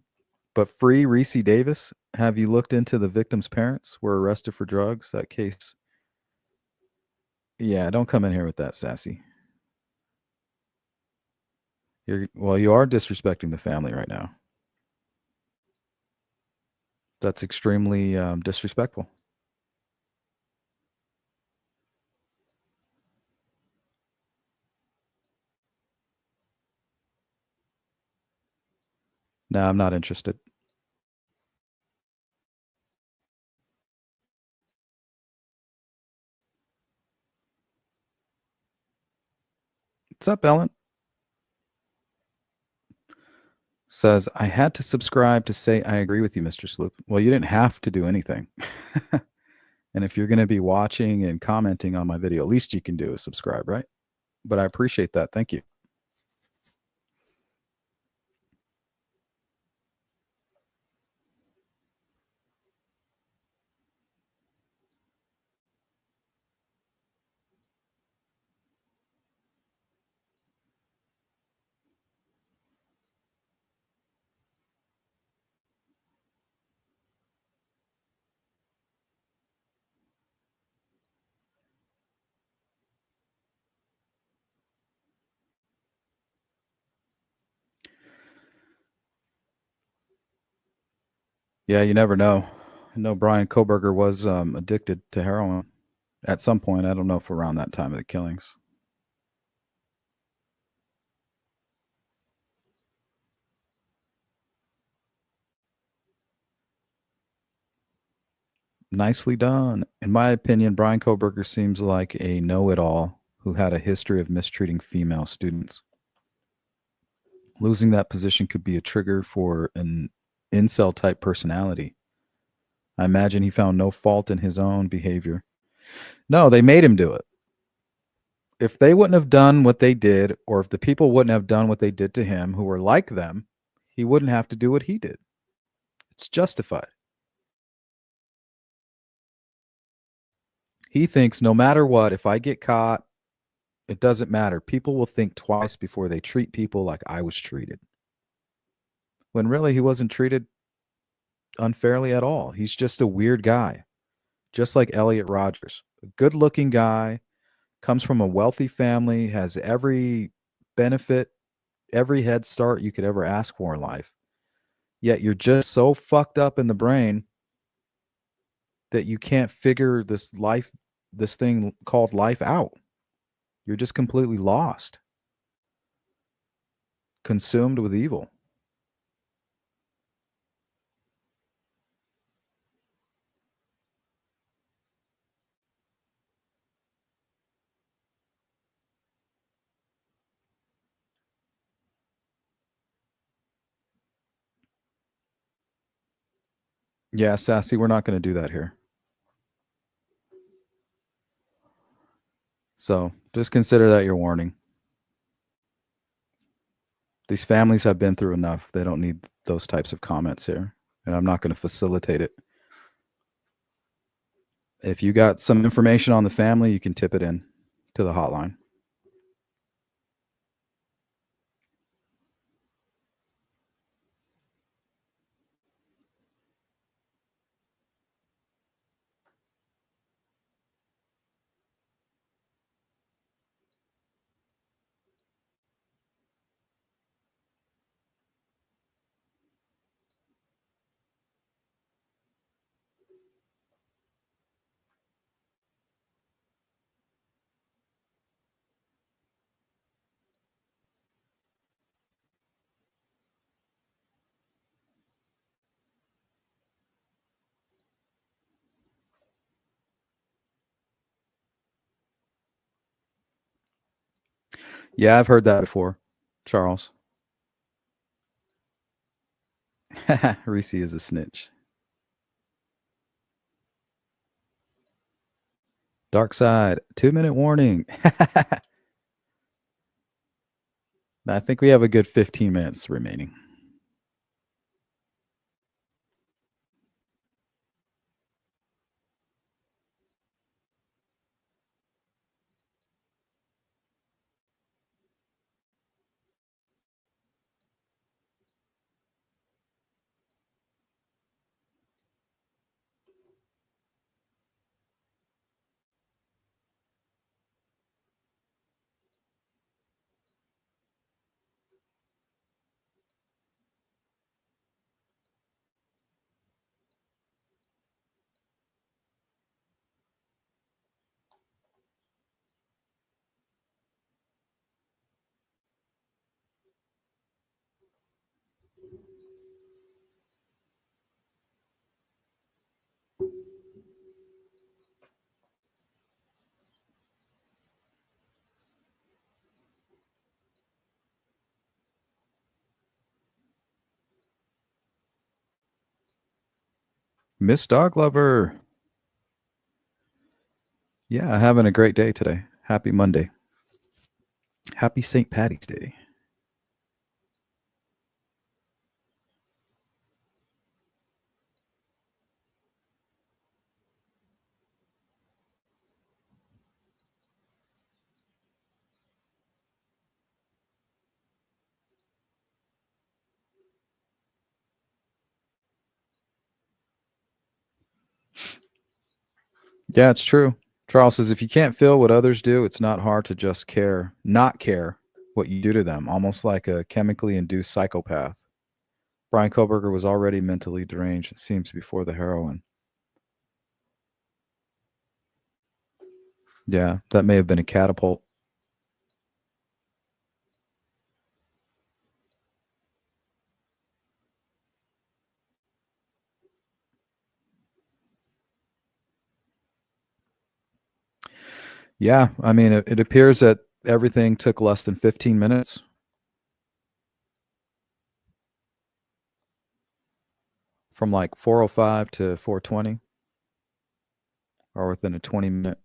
S1: But free Reese Davis, have you looked into the victim's parents were arrested for drugs? That case. Yeah, don't come in here with that, Sassy. You are disrespecting the family right now. That's extremely disrespectful. No, I'm not interested. What's up, Ellen? Says, I had to subscribe to say I agree with you, Mr. Sloop. Well, you didn't have to do anything. And if you're going to be watching and commenting on my video, least you can do is subscribe, right? But I appreciate that. Thank you. Yeah, you never know. I know Bryan Kohberger was addicted to heroin at some point. I don't know if around that time of the killings. Nicely done. In my opinion, Bryan Kohberger seems like a know-it-all who had a history of mistreating female students. Losing that position could be a trigger for an incel-type personality. I imagine he found no fault in his own behavior. No, they made him do it. If they wouldn't have done what they did, or if the people wouldn't have done what they did to him who were like them, he wouldn't have to do what he did. It's justified. He thinks no matter what, if I get caught, it doesn't matter. People will think twice before they treat people like I was treated. When really he wasn't treated unfairly at all. He's just a weird guy, just like Elliot Rogers. A good looking guy, comes from a wealthy family, has every benefit, every head start you could ever ask for in life. Yet you're just so fucked up in the brain that you can't figure this thing called life out. You're just completely lost, consumed with evil. Yeah, Sassy, we're not going to do that here. So just consider that your warning. These families have been through enough. They don't need those types of comments here. And I'm not going to facilitate it. If you got some information on the family, you can tip it in to the hotline. Yeah, I've heard that before, Charles. Reese is a snitch. Dark side, 2-minute warning. I think we have a good 15 minutes remaining. Miss Dog Lover. Yeah, having a great day today. Happy Monday. Happy St. Patty's Day. Yeah, it's true. Charles says if you can't feel what others do, it's not hard to just not care what you do to them, almost like a chemically induced psychopath. Bryan Kohberger was already mentally deranged, it seems, before the heroin. Yeah, that may have been a catapult. Yeah, I mean, it appears that everything took less than 15 minutes. From like 4:05 to 4:20, or within a 20-minute.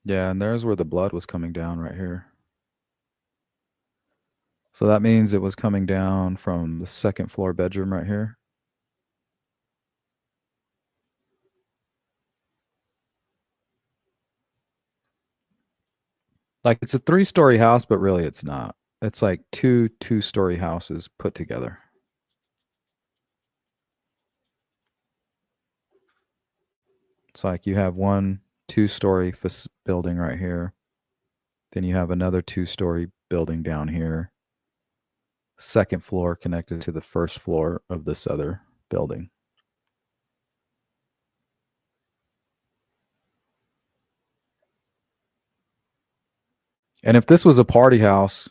S1: Yeah, and there's where the blood was coming down right here. So that means it was coming down from the second floor bedroom right here. Like it's a 3-story house, but really it's not. It's like two 2-story houses put together. It's like you have one 2-story building right here. Then you have another 2-story building down here. Second floor connected to the first floor of this other building. And if this was a party house,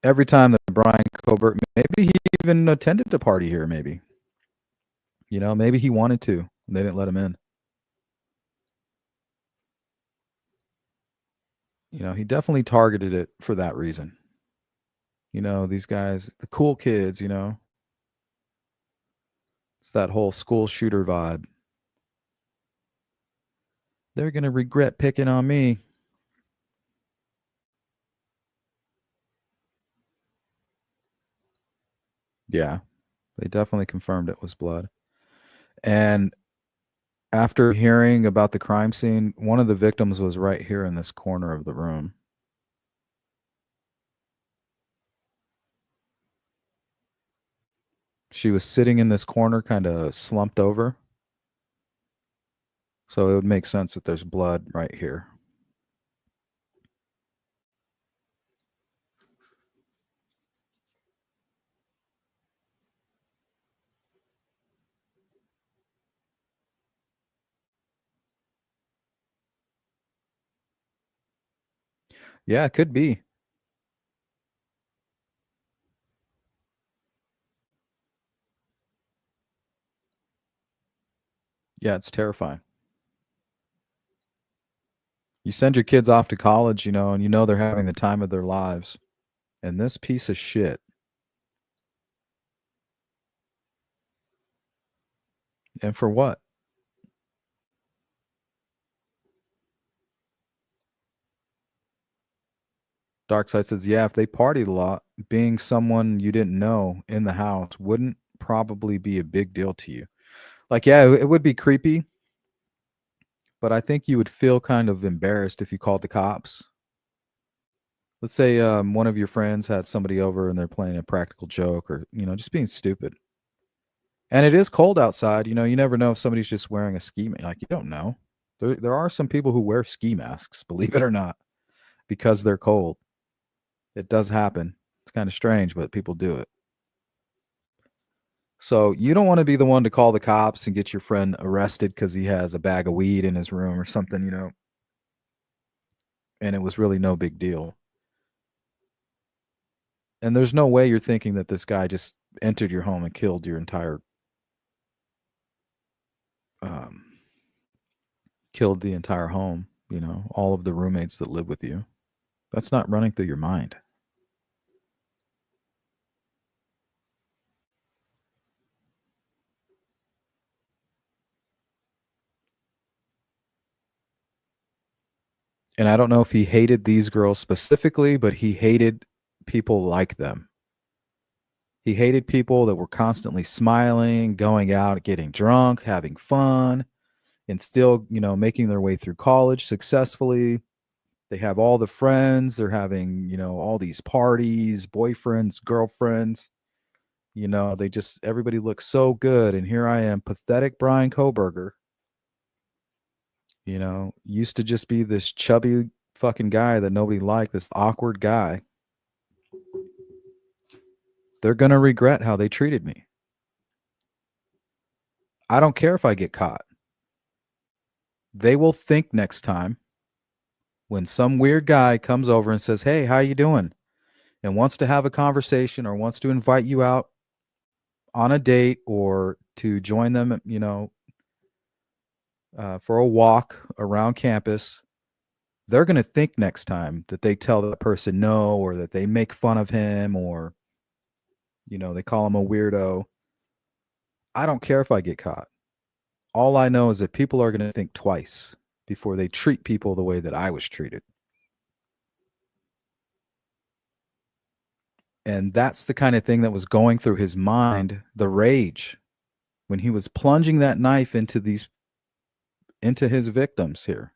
S1: every time that Bryan Kohberger, maybe he even attended a party here, maybe. You know, maybe he wanted to, and they didn't let him in. You know, he definitely targeted it for that reason. You know, these guys, the cool kids, you know, it's that whole school shooter vibe. They're going to regret picking on me. Yeah, they definitely confirmed it was blood. And after hearing about the crime scene, one of the victims was right here in this corner of the room. She was sitting in this corner, kind of slumped over. So it would make sense that there's blood right here. Yeah, it could be. Yeah, it's terrifying. You send your kids off to college, you know, and you know they're having the time of their lives. And this piece of shit. And for what? Darkseid says, yeah, if they partied a lot, being someone you didn't know in the house wouldn't probably be a big deal to you. Like, yeah, it would be creepy, but I think you would feel kind of embarrassed if you called the cops. Let's say one of your friends had somebody over and they're playing a practical joke or, you know, just being stupid. And it is cold outside. You know, you never know if somebody's just wearing a ski mask. Like, you don't know. There are some people who wear ski masks, believe it or not, because they're cold. It does happen. It's kind of strange, but people do it. So you don't want to be the one to call the cops and get your friend arrested because he has a bag of weed in his room or something, you know, and it was really no big deal. And there's no way you're thinking that this guy just entered your home and killed your entire, killed the entire home, you know, all of the roommates that live with you. That's not running through your mind. And I don't know if he hated these girls specifically, but he hated people like them. He hated people that were constantly smiling, going out, getting drunk, having fun, and still, you know, making their way through college successfully. They have all the friends, they're having, you know, all these parties, boyfriends, girlfriends. You know, they just, everybody looks so good. And here I am, pathetic Bryan Kohberger, you know, used to just be this chubby fucking guy that nobody liked, this awkward guy. They're going to regret how they treated me. I don't care if I get caught. They will think next time when some weird guy comes over and says, "Hey, how you doing?" and wants to have a conversation or wants to invite you out on a date or to join them, you know, for a walk around campus, they're going to think next time that they tell the person no, or that they make fun of him, or, you know, they call him a weirdo. I don't care if I get caught. All I know is that people are going to think twice before they treat people the way that I was treated. And that's the kind of thing that was going through his mind, the rage, when he was plunging that knife into his victims here.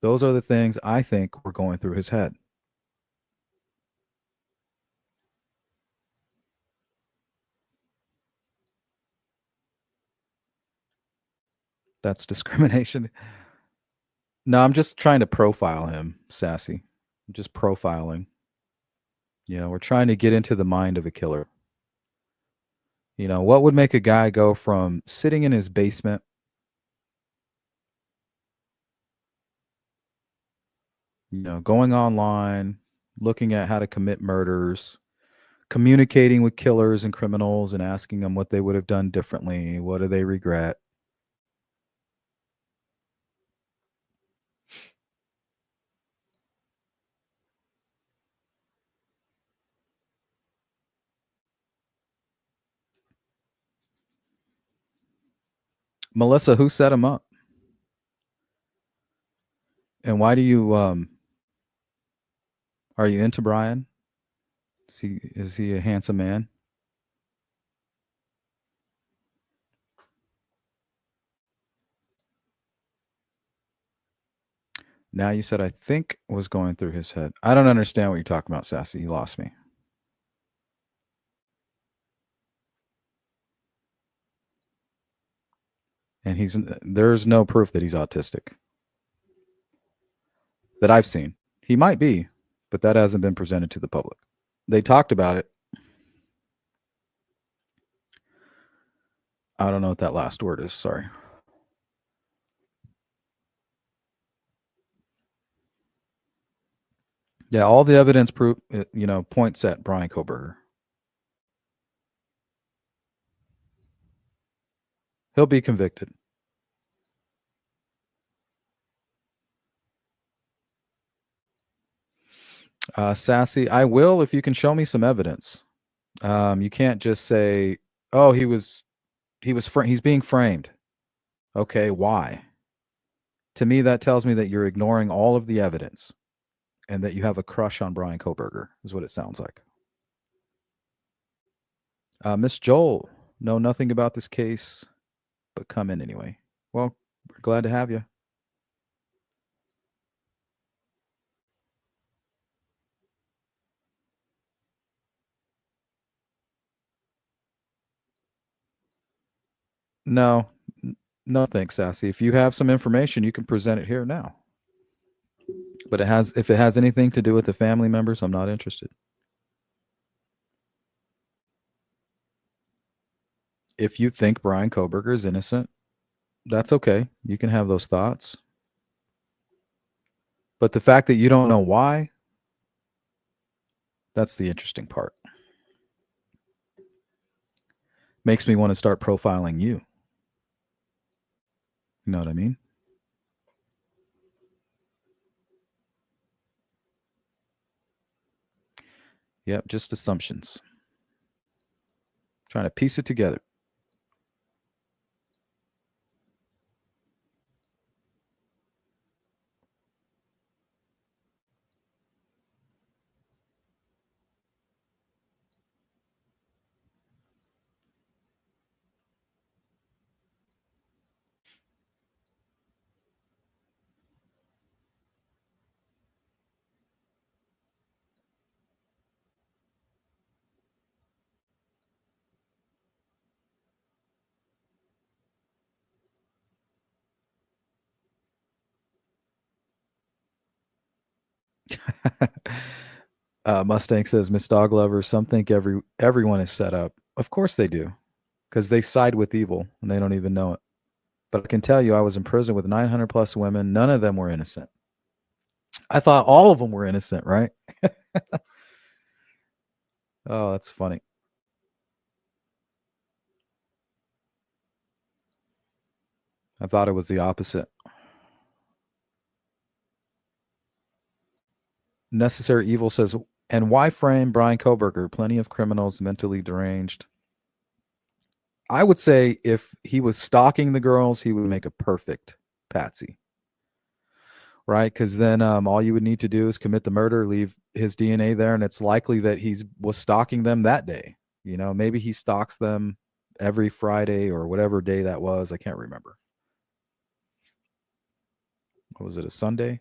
S1: Those are the things I think were going through his head. That's discrimination. No, I'm just trying to profile him, Sassy. I'm just profiling. We're trying to get into the mind of a killer. What would make a guy go from sitting in his basement, going online, looking at how to commit murders, communicating with killers and criminals and asking them what they would have done differently, what do they regret? Melissa, who set him up? And why do you are you into Bryan? Is he a handsome man? Now you said I think was going through his head. I don't understand what you're talking about, Sassy. You lost me. And there's no proof that he's autistic that I've seen. He might be, but that hasn't been presented to the public. They talked about it. I don't know what that last word is. Sorry. Yeah, all the evidence points at Bryan Kohberger. He'll be convicted. Sassy, I will if you can show me some evidence. You can't just say, "Oh, he's being framed." Okay, why? To me, that tells me that you're ignoring all of the evidence, and that you have a crush on Bryan Kohberger. Is what it sounds like. Miss Joel, know nothing about this case, but come in anyway. Well, we're glad to have you. No, no thanks, Sassy. If you have some information, you can present it here now. But if it has anything to do with the family members, I'm not interested. If you think Bryan Kohberger is innocent, that's okay. You can have those thoughts. But the fact that you don't know why, that's the interesting part. Makes me want to start profiling you. You know what I mean? Yep, just assumptions. Trying to piece it together. Mustang says, Miss Dog Lover, some think everyone is set up. Of course they do, because they side with evil and they don't even know it. But I can tell you, I was in prison with 900 plus women. None of them were innocent. I thought all of them were innocent, right? Oh, that's funny. I thought it was the opposite. Necessary Evil says, and why frame Bryan Kohberger? Plenty of criminals mentally deranged. I would say if he was stalking the girls, he would make a perfect patsy, right? Because then all you would need to do is commit the murder, leave his DNA there, and it's likely that was stalking them that day. You know, maybe he stalks them every Friday or whatever day that was. I can't remember. What was it, a Sunday?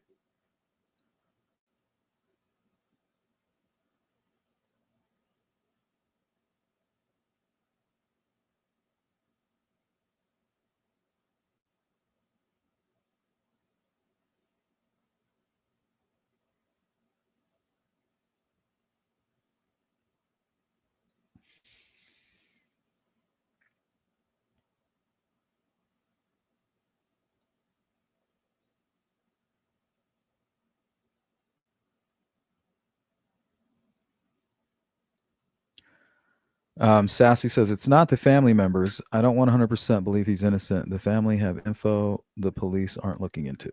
S1: Sassy says, it's not the family members. I don't 100% believe he's innocent. The family have info the police aren't looking into.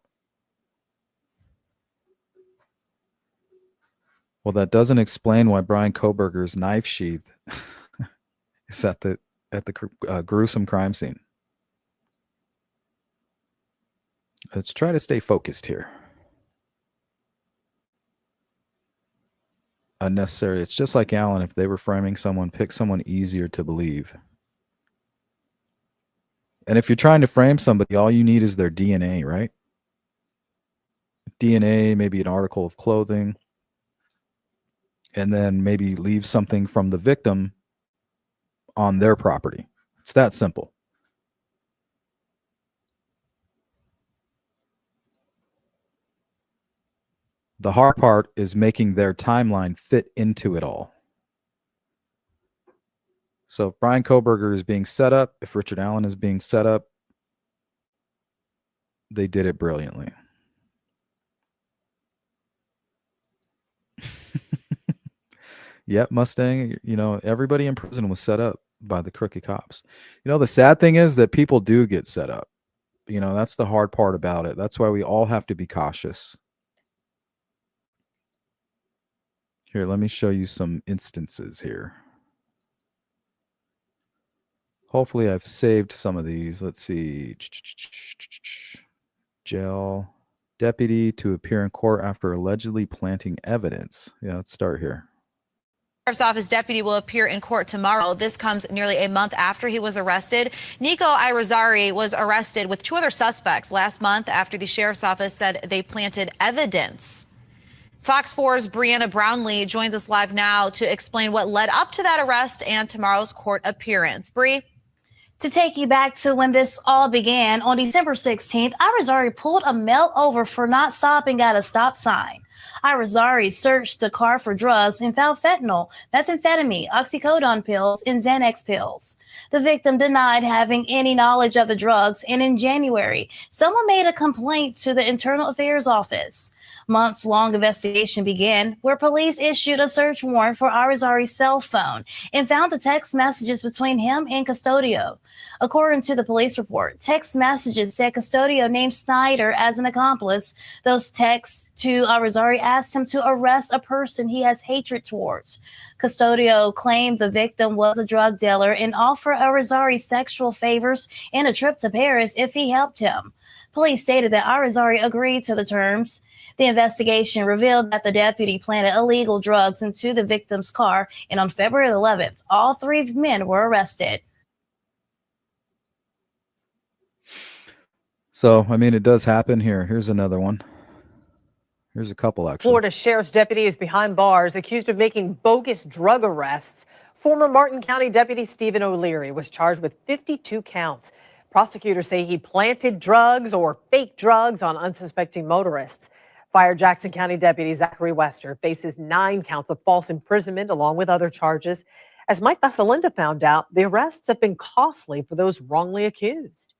S1: Well, that doesn't explain why Bryan Kohberger's knife sheath is at the gruesome crime scene. Let's try to stay focused here. Unnecessary. It's just like Alan. If they were framing someone, pick someone easier to believe. And if you're trying to frame somebody, all you need is their DNA, right? DNA, maybe an article of clothing, and then maybe leave something from the victim on their property. It's that simple. The hard part is making their timeline fit into it all. So if Bryan Kohberger is being set up, if Richard Allen is being set up, they did it brilliantly. Yep, Mustang, you know, everybody in prison was set up by the crooked cops. You know, the sad thing is that people do get set up. You know, that's the hard part about it. That's why we all have to be cautious. Here, let me show you some instances here. Hopefully I've saved some of these. Let's see. Jail. Deputy to appear in court after allegedly planting evidence. Yeah, let's start here.
S6: Sheriff's Office deputy will appear in court tomorrow. This comes nearly a month after he was arrested. Nico Irizarry was arrested with 2 other suspects last month after the Sheriff's Office said they planted evidence. Fox 4's Brianna Brownlee joins us live now to explain what led up to that arrest and tomorrow's court appearance. Bree?
S7: To take you back to when this all began, on December 16th, Irizarry pulled a male over for not stopping at a stop sign. Irizarry searched the car for drugs and found fentanyl, methamphetamine, oxycodone pills, and Xanax pills. The victim denied having any knowledge of the drugs, and in January, someone made a complaint to the Internal Affairs Office. Months-long investigation began, where police issued a search warrant for Irizarry's cell phone and found the text messages between him and Custodio. According to the police report, text messages said Custodio named Snyder as an accomplice. Those texts to Irizarry asked him to arrest a person he has hatred towards. Custodio claimed the victim was a drug dealer and offered Irizarry sexual favors and a trip to Paris if he helped him. Police stated that Irizarry agreed to the terms. The investigation revealed that the deputy planted illegal drugs into the victim's car, and on February 11th, all 3 men were arrested.
S1: So, I mean, it does happen here. Here's another one. Here's a couple, actually.
S8: Florida Sheriff's deputy is behind bars, accused of making bogus drug arrests. Former Martin County Deputy Stephen O'Leary was charged with 52 counts. Prosecutors say he planted drugs or fake drugs on unsuspecting motorists. Fired Jackson County Deputy Zachary Wester faces 9 counts of false imprisonment along with other charges. As Mike Vasalinda found out, the arrests have been costly for those wrongly accused.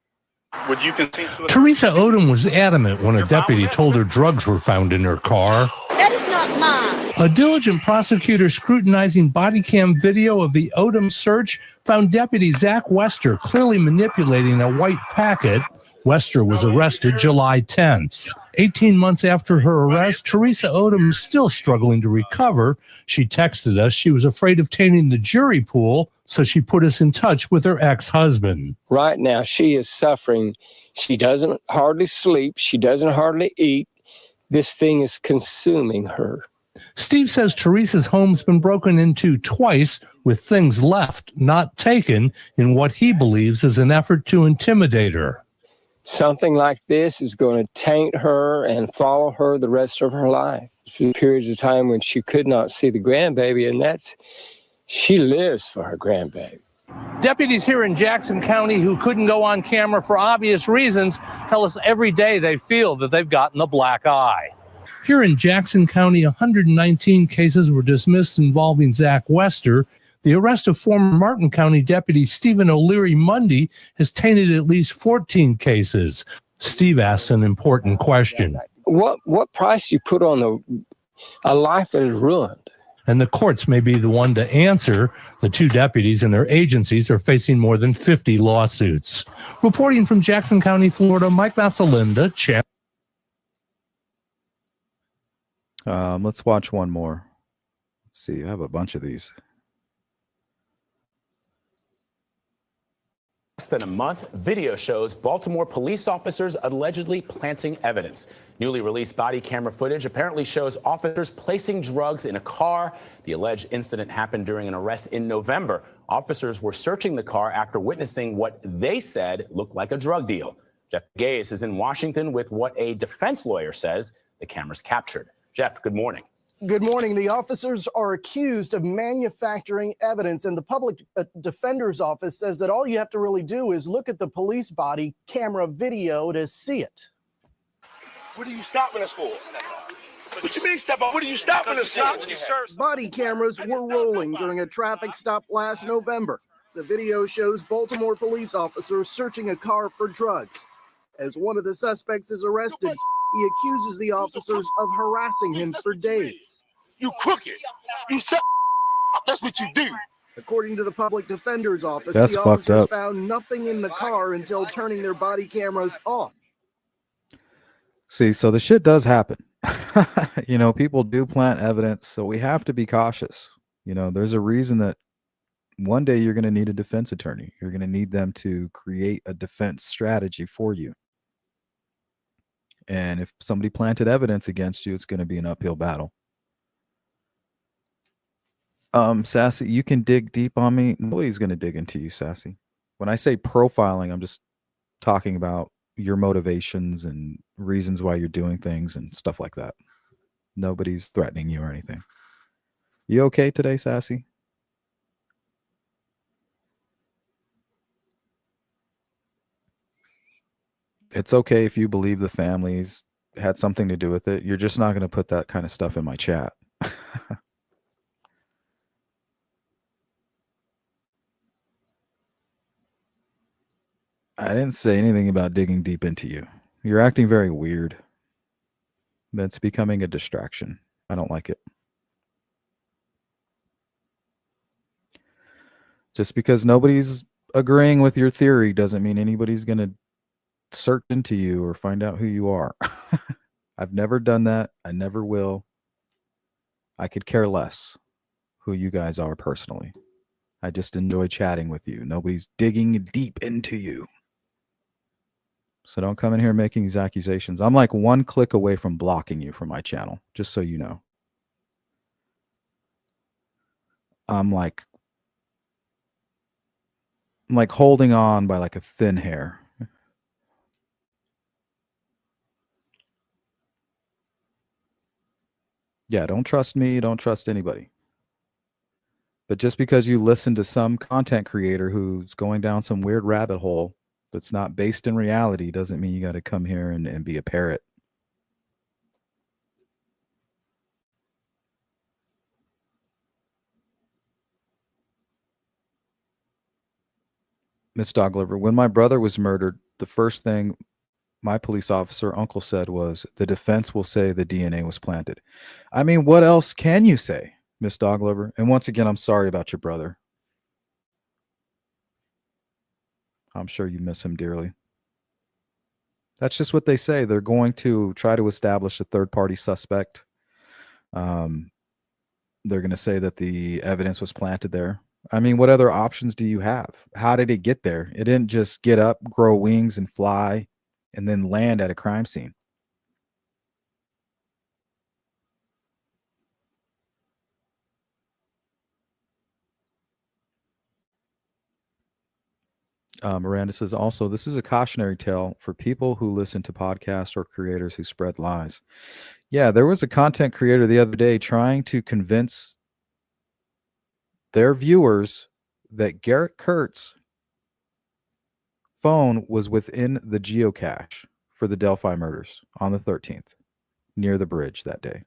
S9: Would you concede to it?
S10: Teresa Odom was adamant when a deputy told her drugs were found in her car.
S11: That is not mine.
S10: A diligent prosecutor scrutinizing body cam video of the Odom search found Deputy Zach Wester clearly manipulating a white packet. Wester was arrested July 10th. 18 months after her arrest, Teresa Odom is still struggling to recover. She texted us she was afraid of tainting the jury pool, so she put us in touch with her ex-husband.
S11: Right now, she is suffering. She doesn't hardly sleep. She doesn't hardly eat. This thing is consuming her.
S10: Steve says Teresa's home's been broken into twice with things left, not taken, in what he believes is an effort to intimidate her.
S11: Something like this is going to taint her and follow her the rest of her life. Through periods of time when she could not see the grandbaby, and she lives for her grandbaby.
S10: Deputies here in Jackson County who couldn't go on camera for obvious reasons tell us every day they feel that they've gotten a black eye. Here in Jackson County, 119 cases were dismissed involving Zach Wester. The arrest of former Martin County Deputy Stephen O'Leary Monday has tainted at least 14 cases. Steve asks an important question.
S11: What price do you put on a life that is ruined?
S10: And the courts may be the one to answer. The two deputies and their agencies are facing more than 50 lawsuits. Reporting from Jackson County, Florida, Mike Vassalinda, Channel.
S1: Let's watch one more. Let's see. I have a bunch of these.
S12: Less than a month, video shows Baltimore police officers allegedly planting evidence. Newly released body camera footage apparently shows officers placing drugs in a car. The alleged incident happened during an arrest in November. Officers were searching the car after witnessing what they said looked like a drug deal. Jeff Gase is in Washington with what a defense lawyer says the cameras captured. Jeff, good morning.
S13: Good morning. The officers are accused of manufacturing evidence, and the public defender's office says that all you have to really do is look at the police body camera video to see it.
S9: What are you stopping us for? What you mean step up? What are you stopping us for?
S13: Body cameras were rolling during a traffic stop last November. The video shows Baltimore police officers searching a car for drugs. As one of the suspects is arrested, he accuses the officers of harassing him for days.
S9: You crooked. You shut up. That's what you do.
S13: According to the public defender's office,
S1: That's
S13: the
S1: fucked
S13: officers
S1: up.
S13: found nothing in the car until turning their body cameras off.
S1: See, so the shit does happen. People do plant evidence, so we have to be cautious. There's a reason that one day you're going to need a defense attorney. You're going to need them to create a defense strategy for you. And if somebody planted evidence against you, it's going to be an uphill battle. Sassy, you can dig deep on me. Nobody's going to dig into you, Sassy. When I say profiling, I'm just talking about your motivations and reasons why you're doing things and stuff like that. Nobody's threatening you or anything. You okay today, Sassy? It's okay if you believe the families had something to do with it. You're just not going to put that kind of stuff in my chat. I didn't say anything about digging deep into you. You're acting very weird. That's becoming a distraction. I don't like it. Just because nobody's agreeing with your theory doesn't mean anybody's going to search into you or find out who you are. I've never done that. I never will. I could care less who you guys are personally. I just enjoy chatting with you. Nobody's digging deep into you. So don't come in here making these accusations. I'm like one click away from blocking you from my channel, just so you know. I'm like holding on by like a thin hair. Yeah, don't trust me, don't trust anybody. But just because you listen to some content creator who's going down some weird rabbit hole that's not based in reality doesn't mean you got to come here and be a parrot. Miss Dogliver, when my brother was murdered, the first thing my police officer uncle said was, the defense will say the DNA was planted. I mean, what else can you say, Miss Dogliver? And once again, I'm sorry about your brother. I'm sure you miss him dearly. That's just what they say. They're going to try to establish a third-party suspect. They're going to say that the evidence was planted there. I mean, what other options do you have? How did it get there? It didn't just get up, grow wings, and fly, and then land at a crime scene. Miranda says also, this is a cautionary tale for people who listen to podcasts or creators who spread lies. Yeah, there was a content creator the other day trying to convince their viewers that Garrett Kurt's phone was within the geocache for the Delphi murders on the 13th near the bridge that day.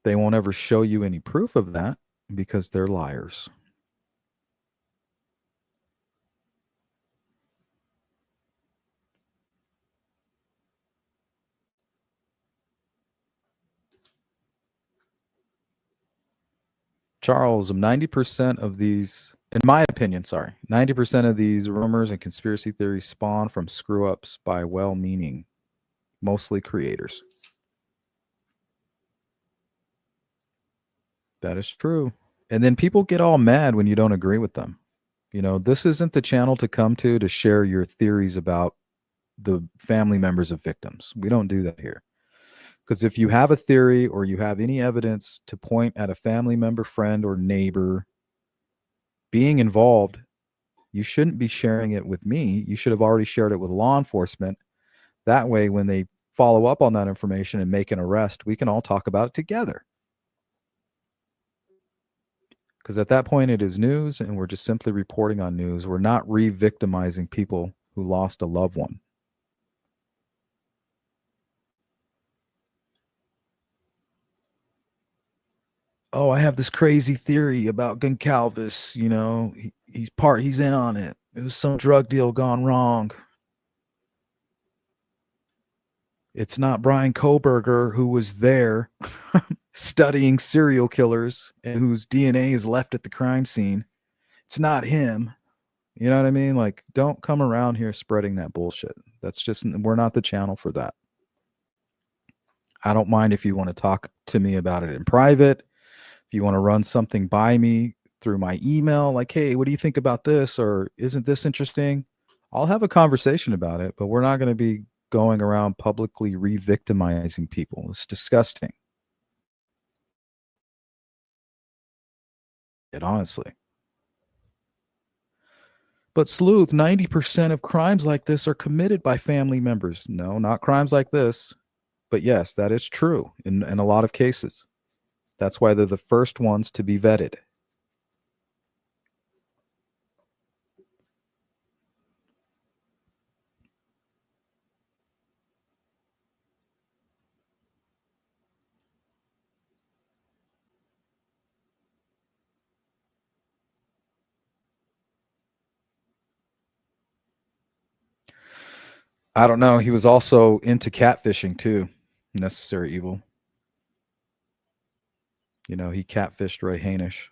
S1: They won't ever show you any proof of that because they're liars. Charles, 90% of these, in my opinion, 90% of these rumors and conspiracy theories spawn from screw ups by well meaning, mostly creators. That is true. And then people get all mad when you don't agree with them. You know, this isn't the channel to come to share your theories about the family members of victims. We don't do that here. Because if you have a theory or you have any evidence to point at a family member, friend, or neighbor being involved, you shouldn't be sharing it with me. You should have already shared it with law enforcement. That way, when they follow up on that information and make an arrest, we can all talk about it together. Because at that point, it is news, and we're just simply reporting on news. We're not re-victimizing people who lost a loved one. Oh, I have this crazy theory about Goncalves. You know, he's in on it. It was some drug deal gone wrong. It's not Bryan Kohberger who was there studying serial killers and whose DNA is left at the crime scene. It's not him. You know what I mean? Like, don't come around here spreading that bullshit. That's just, we're not the channel for that. I don't mind if you want to talk to me about it in private. If you want to run something by me through my email, like, hey, what do you think about this? Or isn't this interesting? I'll have a conversation about it, but we're not going to be going around publicly re-victimizing people. It's disgusting. Honestly. But Sleuth, 90% of crimes like this are committed by family members. No, not crimes like this. But yes, that is true in a lot of cases. That's why they're the first ones to be vetted. I don't know. He was also into catfishing too. Necessary Evil. You know, he catfished Ray Hainish.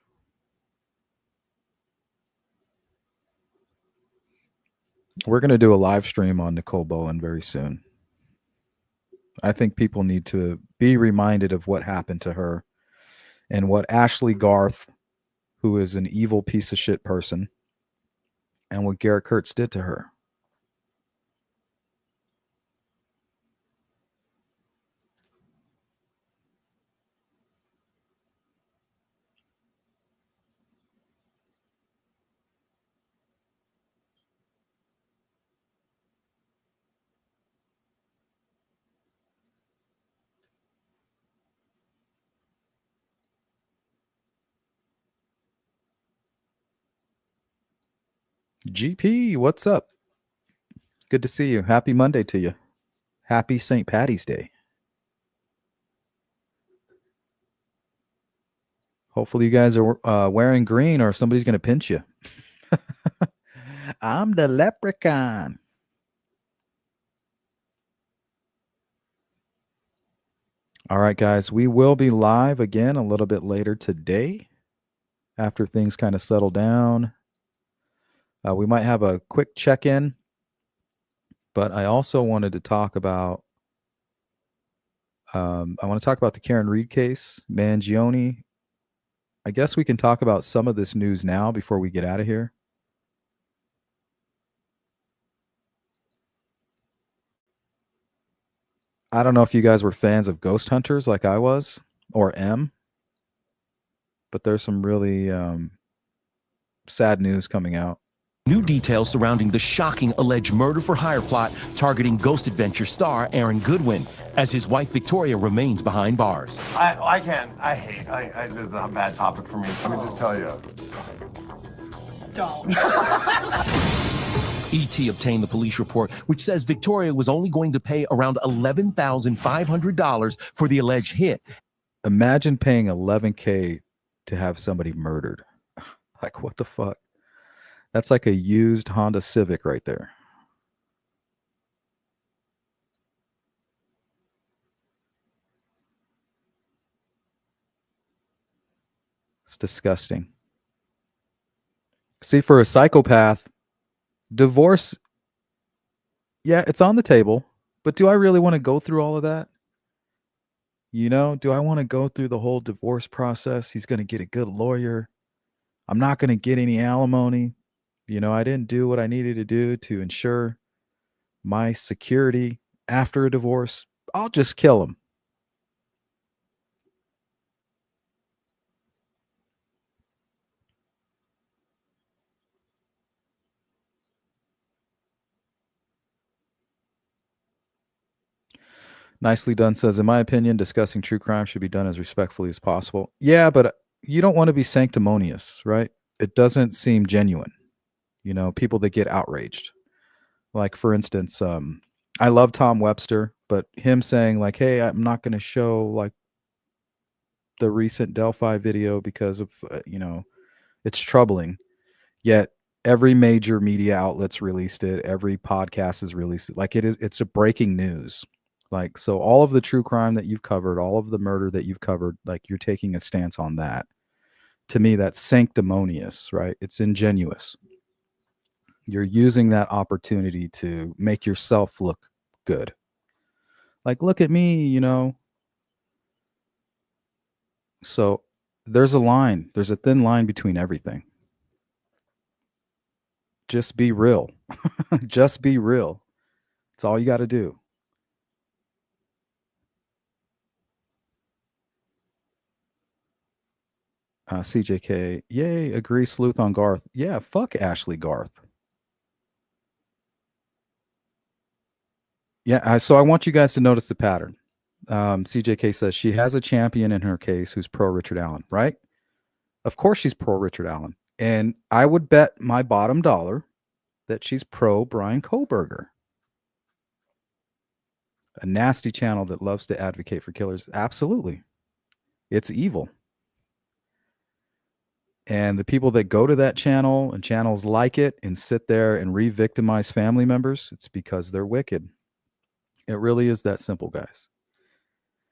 S1: We're going to do a live stream on Nicole Bowen very soon. I think people need to be reminded of what happened to her and what Ashley Garth, who is an evil piece of shit person, and what Garrett Kurtz did to her. GP, what's up? Good to see you. Happy Monday to you. Happy St. Patty's Day. Hopefully you guys are wearing green or somebody's going to pinch you. I'm the leprechaun. All right, guys, we will be live again a little bit later today after things kind of settle down. We might have a quick check-in, but I also wanted to talk about I want to talk about the Karen Reed case, Mangione. I guess we can talk about some of this news now before we get out of here. I don't know if you guys were fans of Ghost Hunters like I was or am, but there's some really sad news coming out.
S14: New details surrounding the shocking alleged murder for hire plot targeting Ghost Adventure star Aaron Goodwin as his wife Victoria remains behind bars.
S15: I can't. I hate. This is a bad topic for me. Let me just tell you.
S16: Don't.
S14: ET obtained the police report, which says Victoria was only going to pay around $11,500 for the alleged hit.
S1: Imagine paying $11K to have somebody murdered. Like, what the fuck? That's like a used Honda Civic right there. It's disgusting. See, for a psychopath, divorce, yeah, it's on the table, but do I really want to go through all of that? You know, do I want to go through the whole divorce process? He's going to get a good lawyer. I'm not going to get any alimony. You know, I didn't do what I needed to do to ensure my security after a divorce. I'll just kill him. Nicely Done says, in my opinion, discussing true crime should be done as respectfully as possible. Yeah, but you don't want to be sanctimonious, right? It doesn't seem genuine. You know, people that get outraged. Like, for instance, I love Tom Webster, but him saying like, hey, I'm not going to show like the recent Delphi video because of, you know, it's troubling. Yet every major media outlet's released it. Every podcast has released it. Like it's a breaking news. Like, so all of the true crime that you've covered, all of the murder that you've covered, like you're taking a stance on that. To me, that's sanctimonious, right? It's ingenuous. You're using that opportunity to make yourself look good. Like, look at me, you know. So there's a line. There's a thin line between everything. Just be real. Just be real. It's all you got to do. CJK, yay, agree sleuth on Garth. Yeah, fuck Ashley Garth. Yeah, so I want you guys to notice the pattern. CJK says she has a champion in her case who's pro Richard Allen, right? Of course she's pro Richard Allen. And I would bet my bottom dollar that she's pro Bryan Kohberger. A nasty channel that loves to advocate for killers. Absolutely. It's evil. And the people that go to that channel and channels like it and sit there and re-victimize family members, it's because they're wicked. It really is that simple, guys.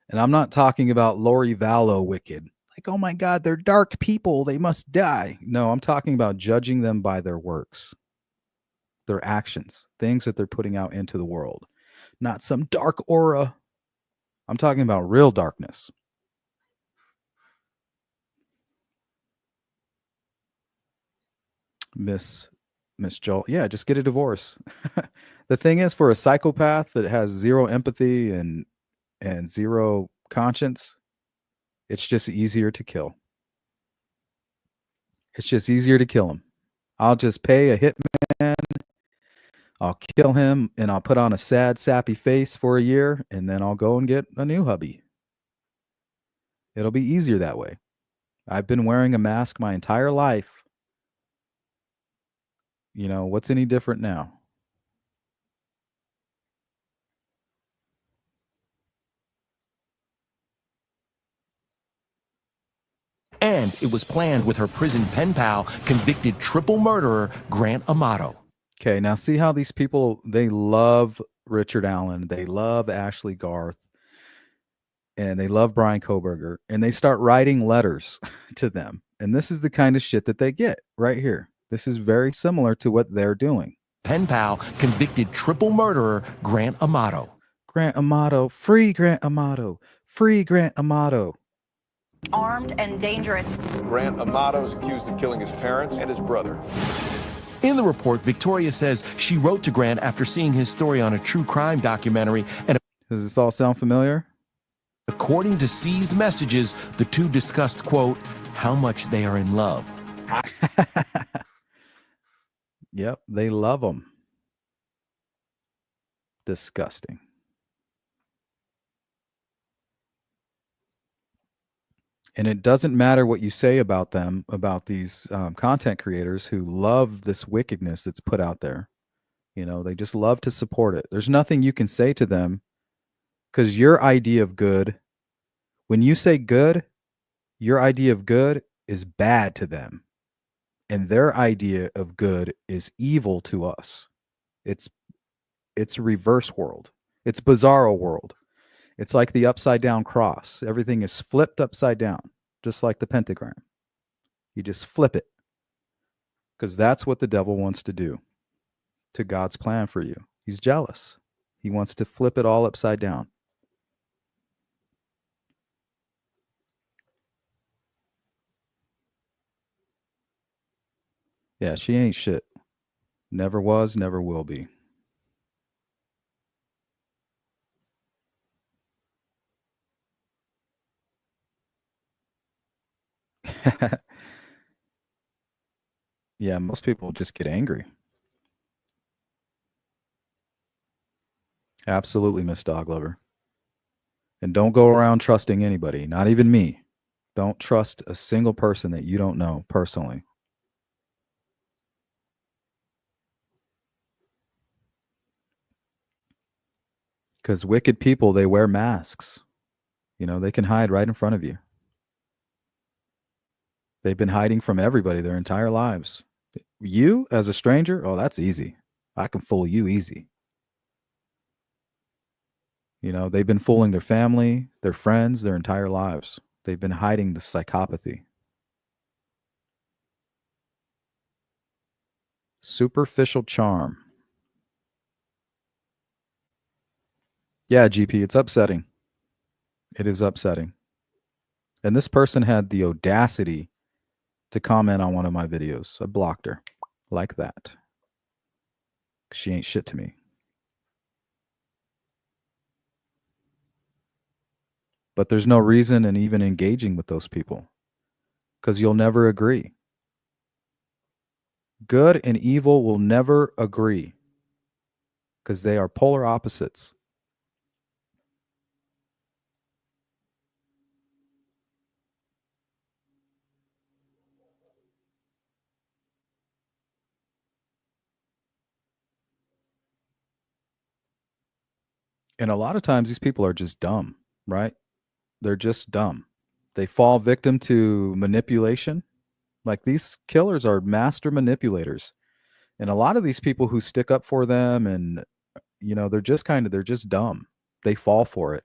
S1: And I'm not talking about Lori Vallow wicked. Like, oh my God, they're dark people. They must die. No, I'm talking about judging them by their works, their actions, things that they're putting out into the world. Not some dark aura. I'm talking about real darkness. Miss Joel. Yeah, just get a divorce. The thing is, for a psychopath that has zero empathy and zero conscience, it's just easier to kill. It's just easier to kill him. I'll just pay a hitman. I'll kill him and I'll put on a sad, sappy face for a year and then I'll go and get a new hubby. It'll be easier that way. I've been wearing a mask my entire life. You know, what's any different now?
S14: And it was planned with her prison pen pal, convicted triple murderer Grant Amato.
S1: Okay, now see how these people, they love Richard Allen, they love Ashley Garth, and they love Bryan Kohberger, and they start writing letters to them. And this is the kind of shit that they get right here. This is very similar to what they're doing.
S14: Pen pal, convicted triple murderer Grant Amato.
S1: Grant Amato, free Grant Amato, free Grant Amato.
S16: Armed and dangerous.
S17: Grant Amato is accused of killing his parents and his brother.
S14: In the report, Victoria says she wrote to Grant after seeing his story on a true crime documentary. And
S1: does this all sound familiar?
S14: According to seized messages, the two discussed, quote, how much they are in love.
S1: Yep, they love him. Disgusting. And it doesn't matter what you say about them, about these content creators who love this wickedness that's put out there. You know, they just love to support it. There's nothing you can say to them because your idea of good, when you say good, your idea of good is bad to them. And their idea of good is evil to us. It's a reverse world. It's bizarro world. It's like the upside down cross. Everything is flipped upside down, just like the pentagram. You just flip it because that's what the devil wants to do to God's plan for you. He's jealous. He wants to flip it all upside down. Yeah, she ain't shit. Never was, never will be. Yeah, most people just get angry. Absolutely, Miss Dog Lover. And don't go around trusting anybody, not even me. Don't trust a single person that you don't know personally. Because wicked people, they wear masks. You know, they can hide right in front of you. They've been hiding from everybody their entire lives. You, as a stranger, oh, that's easy. I can fool you easy. You know, they've been fooling their family, their friends, their entire lives. They've been hiding the psychopathy. Superficial charm. Yeah, GP, it's upsetting. It is upsetting. And this person had the audacity to comment on one of my videos. I blocked her like that. She ain't shit to me. But there's no reason in even engaging with those people because you'll never agree. Good and evil will never agree because they are polar opposites. And a lot of times these people are just dumb, right? They're just dumb. They fall victim to manipulation. Like these killers are master manipulators. And a lot of these people who stick up for them and, you know, they're just dumb. They fall for it.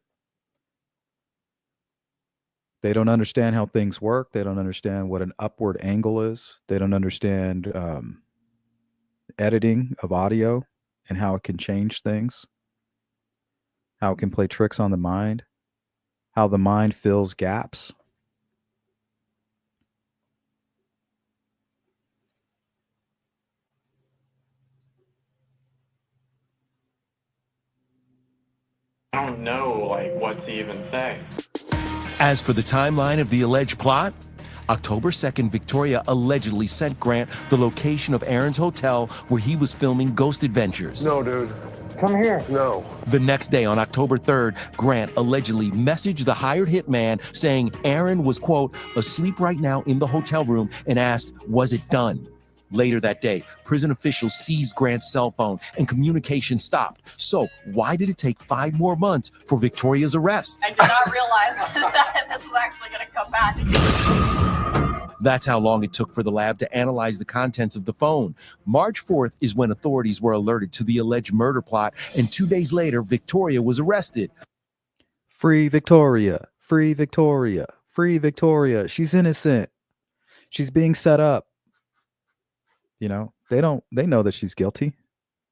S1: They don't understand how things work. They don't understand what an upward angle is. They don't understand editing of audio and how it can change things, how it can play tricks on the mind, how the mind fills gaps.
S18: I don't know, like, what to even say.
S14: As for the timeline of the alleged plot, October 2nd, Victoria allegedly sent Grant the location of Aaron's hotel where he was filming Ghost Adventures.
S17: No, dude. Come here. No.
S14: The next day, on October 3rd, Grant allegedly messaged the hired hitman saying Aaron was, quote, asleep right now in the hotel room and asked, was it done? Later that day, prison officials seized Grant's cell phone and communication stopped. So why did it take 5 more months for Victoria's arrest?
S16: I did not realize that this was actually going to come back.
S14: That's how long it took for the lab to analyze the contents of the phone. March 4th is when authorities were alerted to the alleged murder plot, and 2 days later, Victoria was arrested.
S1: Free Victoria, free Victoria, free Victoria. She's innocent. She's being set up. You know, they know that she's guilty,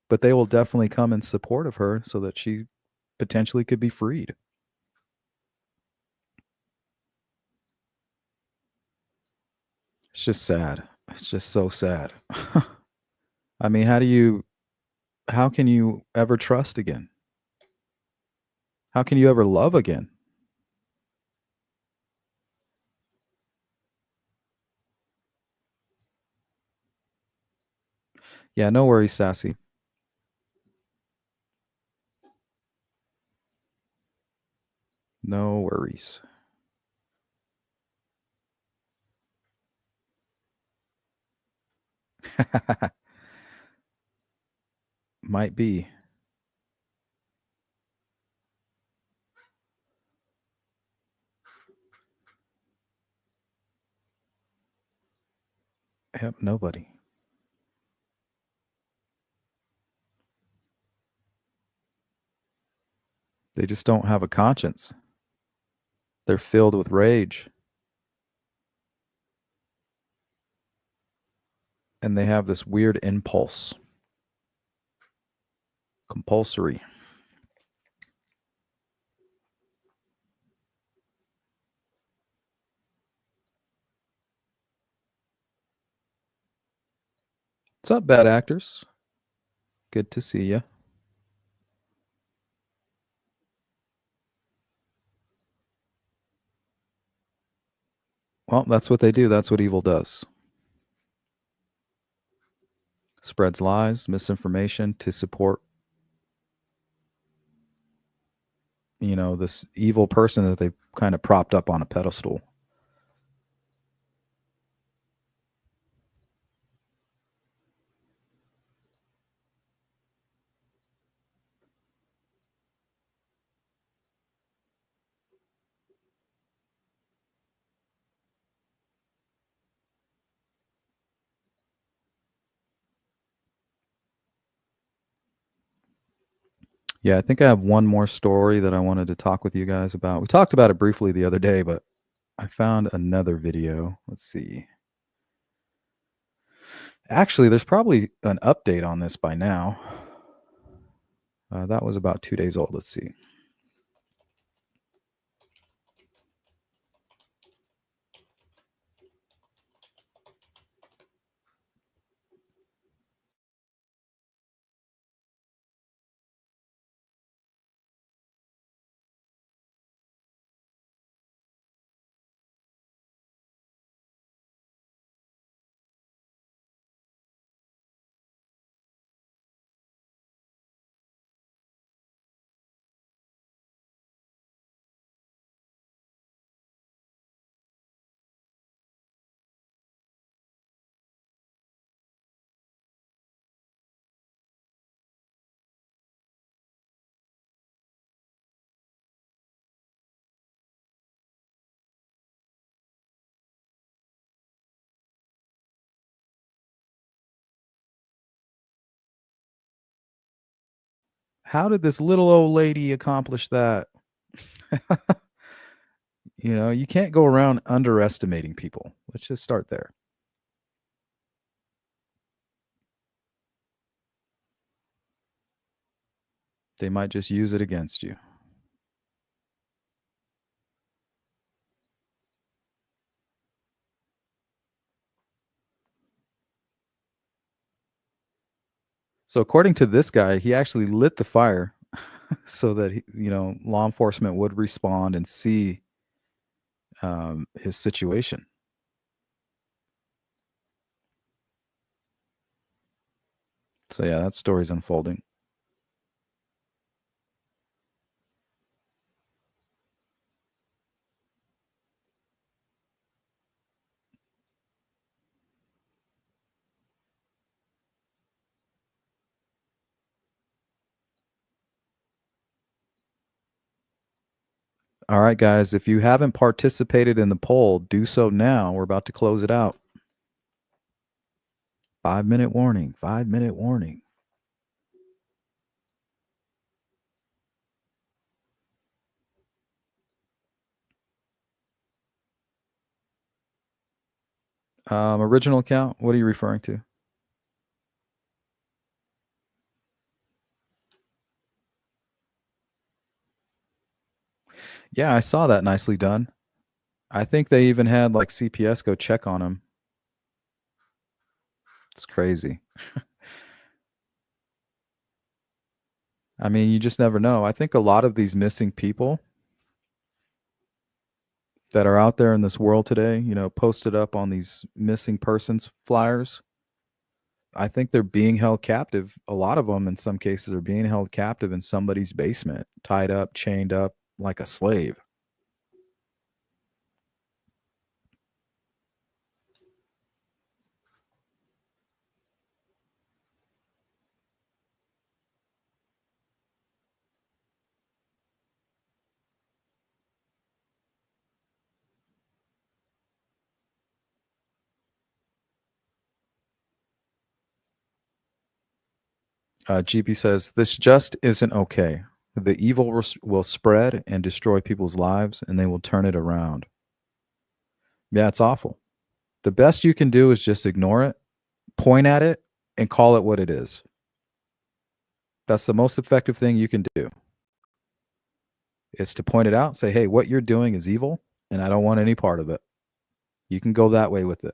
S1: but they will definitely come in support of her so that she potentially could be freed. It's just sad. It's just so sad. I mean, how can you ever trust again? How can you ever love again? Yeah, no worries, Sassy. No worries. Might be. Yep, nobody. They just don't have a conscience. They're filled with rage. And they have this weird impulse. Compulsory. What's up, bad actors? Good to see you. Well, that's what they do. That's what evil does. Spreads lies, misinformation to support, this evil person that they kind of propped up on a pedestal. Yeah, I think I have one more story that I wanted to talk with you guys about. We talked about it briefly the other day, but I found another video. Let's see. Actually, there's probably an update on this by now. That was about 2 days old. Let's see. How did this little old lady accomplish that? You can't go around underestimating people. Let's just start there. They might just use it against you. So according to this guy, he actually lit the fire so that law enforcement would respond and see his situation. So yeah, that story's unfolding. All right, guys, if you haven't participated in the poll, do so now. We're about to close it out. 5-minute warning. 5-minute warning. Original account. What are you referring to? Yeah, I saw that. Nicely done. I think they even had like CPS go check on him. It's crazy. I mean, you just never know. I think a lot of these missing people that are out there in this world today, posted up on these missing persons flyers, I think they're being held captive. A lot of them, in some cases, are being held captive in somebody's basement, tied up, chained up like a slave. GP says, this just isn't okay. The evil will spread and destroy people's lives, and they will turn it around. Yeah, it's awful. The best you can do is just ignore it, point at it, and call it what it is. That's the most effective thing you can do. Is to point it out, say, hey, what you're doing is evil, and I don't want any part of it. You can go that way with it.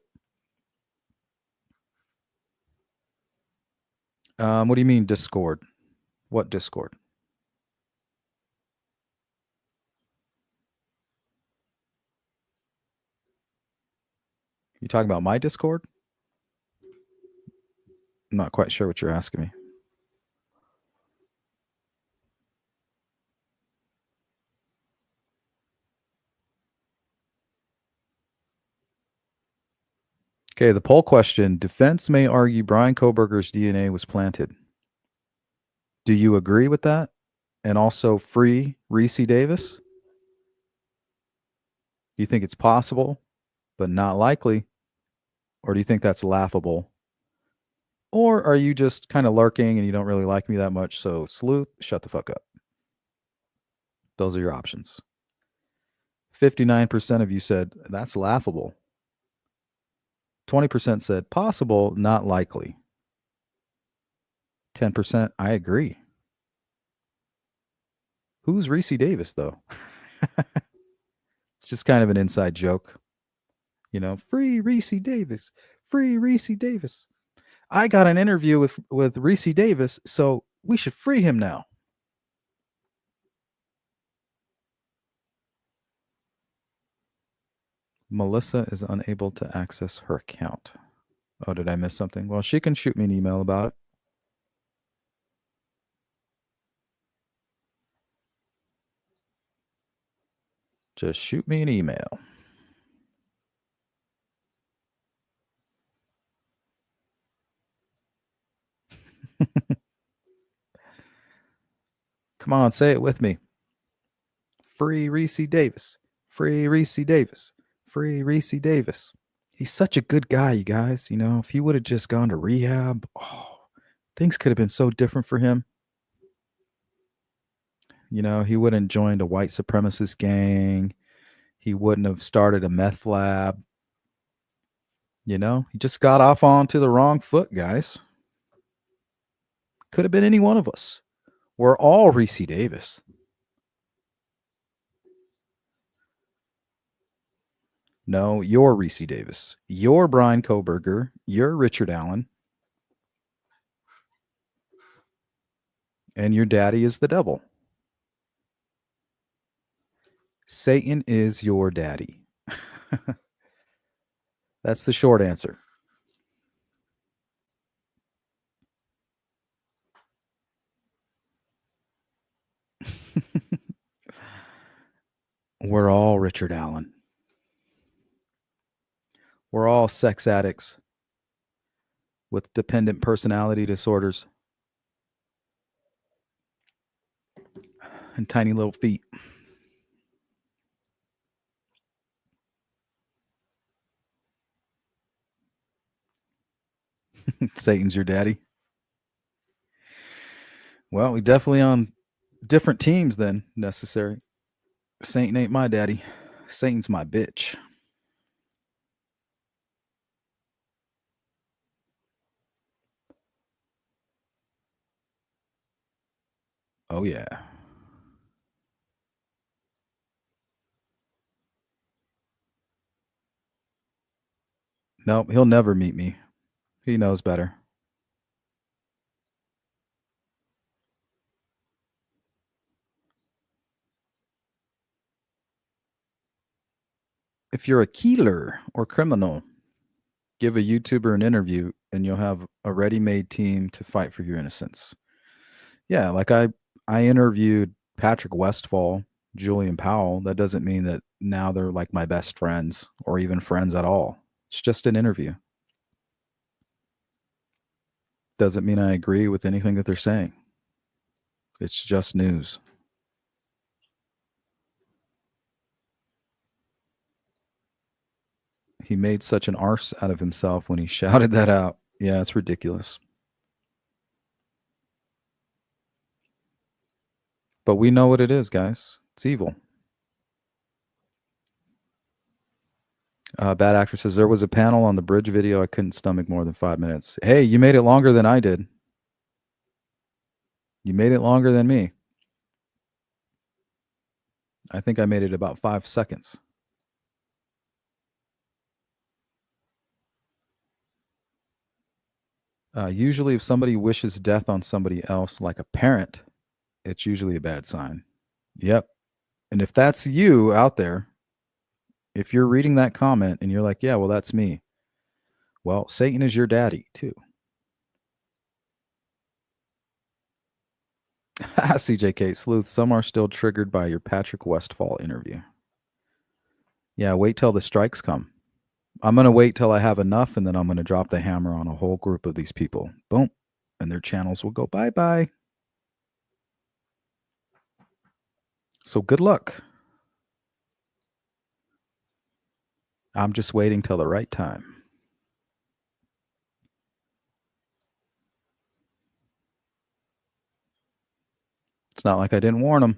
S1: What do you mean Discord? What Discord? You talking about my Discord? I'm not quite sure what you're asking me. Okay, the poll question. Defense may argue Bryan Kohberger's DNA was planted. Do you agree with that? And also free Reese Davis? Do you think it's possible, but not likely? Or do you think that's laughable? Or are you just kind of lurking and you don't really like me that much? So, sleuth, shut the fuck up. Those are your options. 59% of you said that's laughable. 20% said possible, not likely. 10%, I agree. Who's Reese Davis, though? It's just kind of an inside joke. Free Reese Davis. Free Reese Davis. I got an interview with Reese Davis, so we should free him now. Melissa is unable to access her account. Oh, did I miss something? Well, she can shoot me an email about it. Just shoot me an email. Come on, say it with me. Free Reese Davis. Free Reese Davis. Free Reese Davis. He's such a good guy, you guys. If he would have just gone to rehab, things could have been so different for him. He wouldn't have joined a white supremacist gang. He wouldn't have started a meth lab. He just got off onto the wrong foot, guys. Could have been any one of us. We're all Reese Davis. No, you're Reese Davis. You're Bryan Kohberger. You're Richard Allen. And your daddy is the devil. Satan is your daddy. That's the short answer. We're all Richard Allen. We're all sex addicts with dependent personality disorders and tiny little feet. Satan's your daddy. Well, we definitely on different teams than necessary. Satan ain't my daddy. Satan's my bitch. Oh, yeah. Nope, he'll never meet me. He knows better. If you're a killer or criminal, give a YouTuber an interview and you'll have a ready-made team to fight for your innocence. Yeah, like I interviewed Patrick Westfall, Julian Powell. That doesn't mean that now they're like my best friends or even friends at all. It's just an interview. Doesn't mean I agree with anything that they're saying. It's just news. He made such an arse out of himself when he shouted that out. Yeah, it's ridiculous. But we know what it is, guys. It's evil. Bad actor says there was a panel on the bridge video. I couldn't stomach more than 5 minutes. Hey, you made it longer than I did. You made it longer than me. I think I made it about 5 seconds. Usually, if somebody wishes death on somebody else, like a parent, it's usually a bad sign. Yep. And if that's you out there, if you're reading that comment and you're like, yeah, well, that's me. Well, Satan is your daddy, too. CJK Sleuth, some are still triggered by your Patrick Westfall interview. Yeah, wait till the strikes come. I'm going to wait till I have enough, and then I'm going to drop the hammer on a whole group of these people. Boom. And their channels will go bye-bye. So good luck. I'm just waiting till the right time. It's not like I didn't warn them.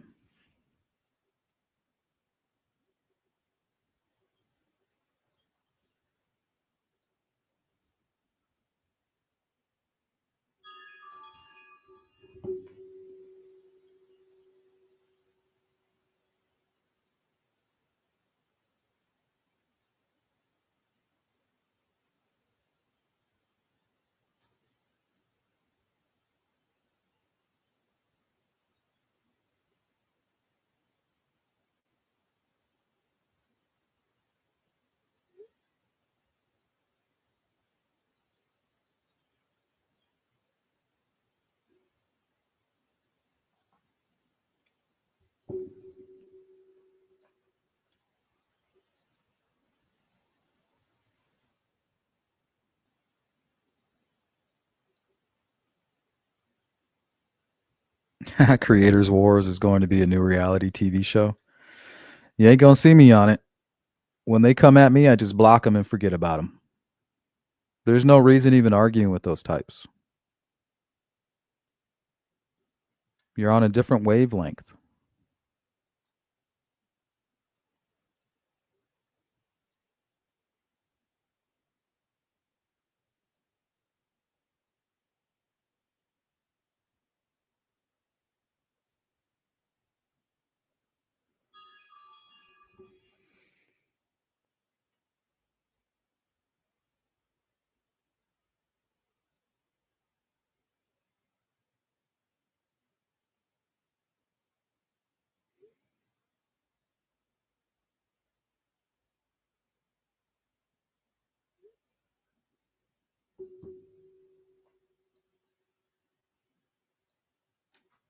S1: Creators Wars is going to be a new reality TV show. You ain't going to see me on it. When they come at me, I just block them and forget about them. There's no reason even arguing with those types. You're on a different wavelength.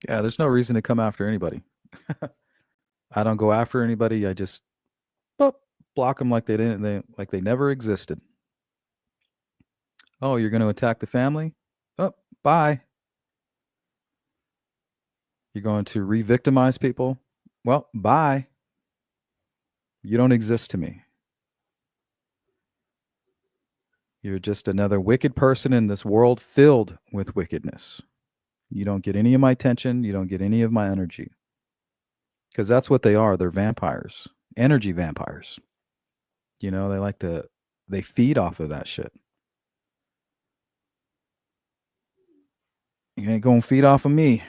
S1: Yeah, there's no reason to come after anybody. I don't go after anybody. I just block them like they never existed. Oh, you're going to attack the family? Oh, bye. You're going to re-victimize people? Well, bye. You don't exist to me. You're just another wicked person in this world filled with wickedness. You don't get any of my attention. You don't get any of my energy. Because that's what they are. They're vampires. Energy vampires. You know, they feed off of that shit. You ain't going to feed off of me.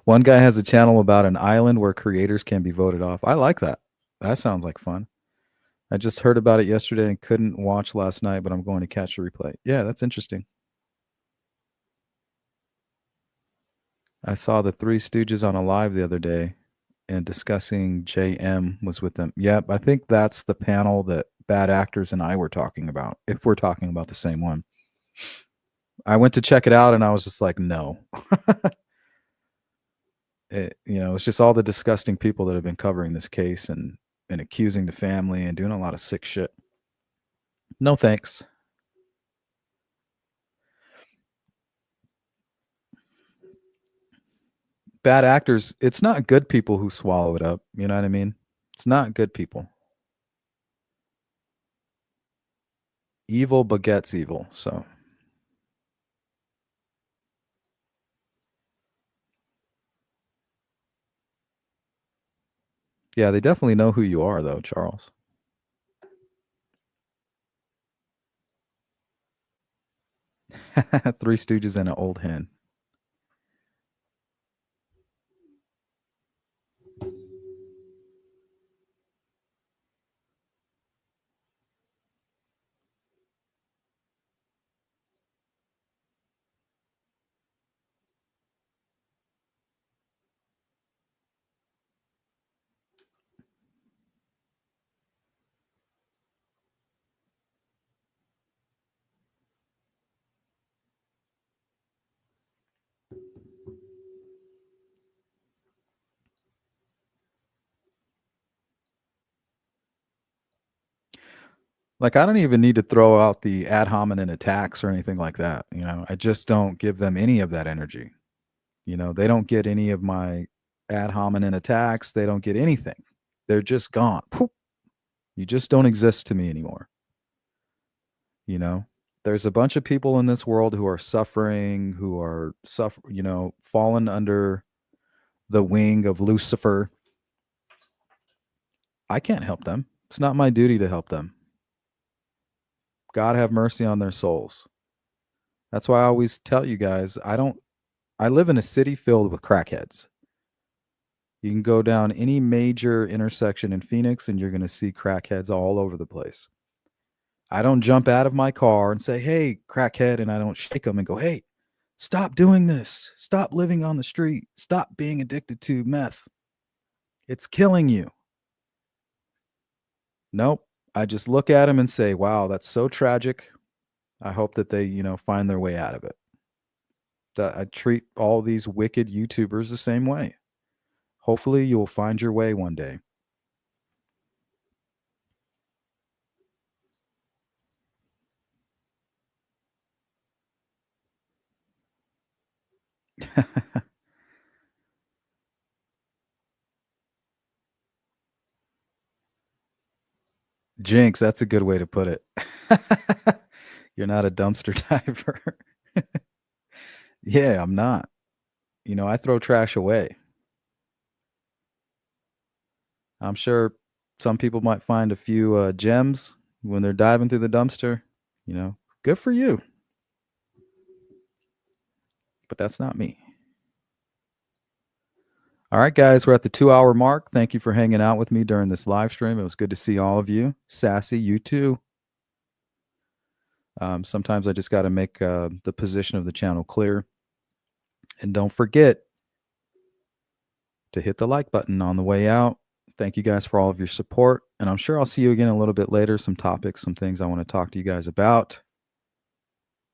S1: One guy has a channel about an island where creators can be voted off. I like that. That sounds like fun. I just heard about it yesterday and couldn't watch last night, but I'm going to catch the replay. Yeah, that's interesting. I saw the Three Stooges on a live the other day and discussing JM was with them. Yep, I think that's the panel that Bad Actors and I were talking about, if we're talking about the same one. I went to check it out and I was just like, no. It's just all the disgusting people that have been covering this case and accusing the family and doing a lot of sick shit. No thanks. Bad actors, it's not good people who swallow it up. You know what I mean? It's not good people. Evil begets evil. So yeah, they definitely know who you are, though, Charles. Three Stooges and an old hen. Like, I don't even need to throw out the ad hominem attacks or anything like that. I just don't give them any of that energy. They don't get any of my ad hominem attacks. They don't get anything. They're just gone. Poop. You just don't exist to me anymore. There's a bunch of people in this world who are suffering, fallen under the wing of Lucifer. I can't help them. It's not my duty to help them. God have mercy on their souls. That's why I always tell you guys, I live in a city filled with crackheads. You can go down any major intersection in Phoenix and you're going to see crackheads all over the place. I don't jump out of my car and say, hey, crackhead, and I don't shake them and go, hey, stop doing this. Stop living on the street. Stop being addicted to meth. It's killing you. Nope. I just look at them and say, wow, that's so tragic. I hope that they, find their way out of it. I treat all these wicked YouTubers the same way. Hopefully you'll find your way one day. Jinx, that's a good way to put it. You're not a dumpster diver. Yeah, I'm not. I throw trash away. I'm sure some people might find a few gems when they're diving through the dumpster. Good for you. But that's not me. All right, guys, we're at the 2-hour mark. Thank you for hanging out with me during this live stream. It was good to see all of you. Sassy, you too. Sometimes I just got to make the position of the channel clear. And don't forget to hit the like button on the way out. Thank you guys for all of your support. And I'm sure I'll see you again a little bit later. Some topics, some things I want to talk to you guys about.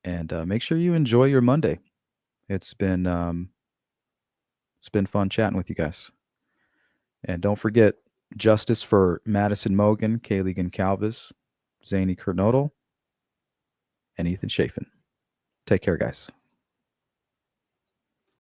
S1: And make sure you enjoy your Monday. It's been fun chatting with you guys. And don't forget, justice for Madison Mogan, Kaylee Goncalves, Zany Kernodle, and Ethan Chafin. Take care, guys.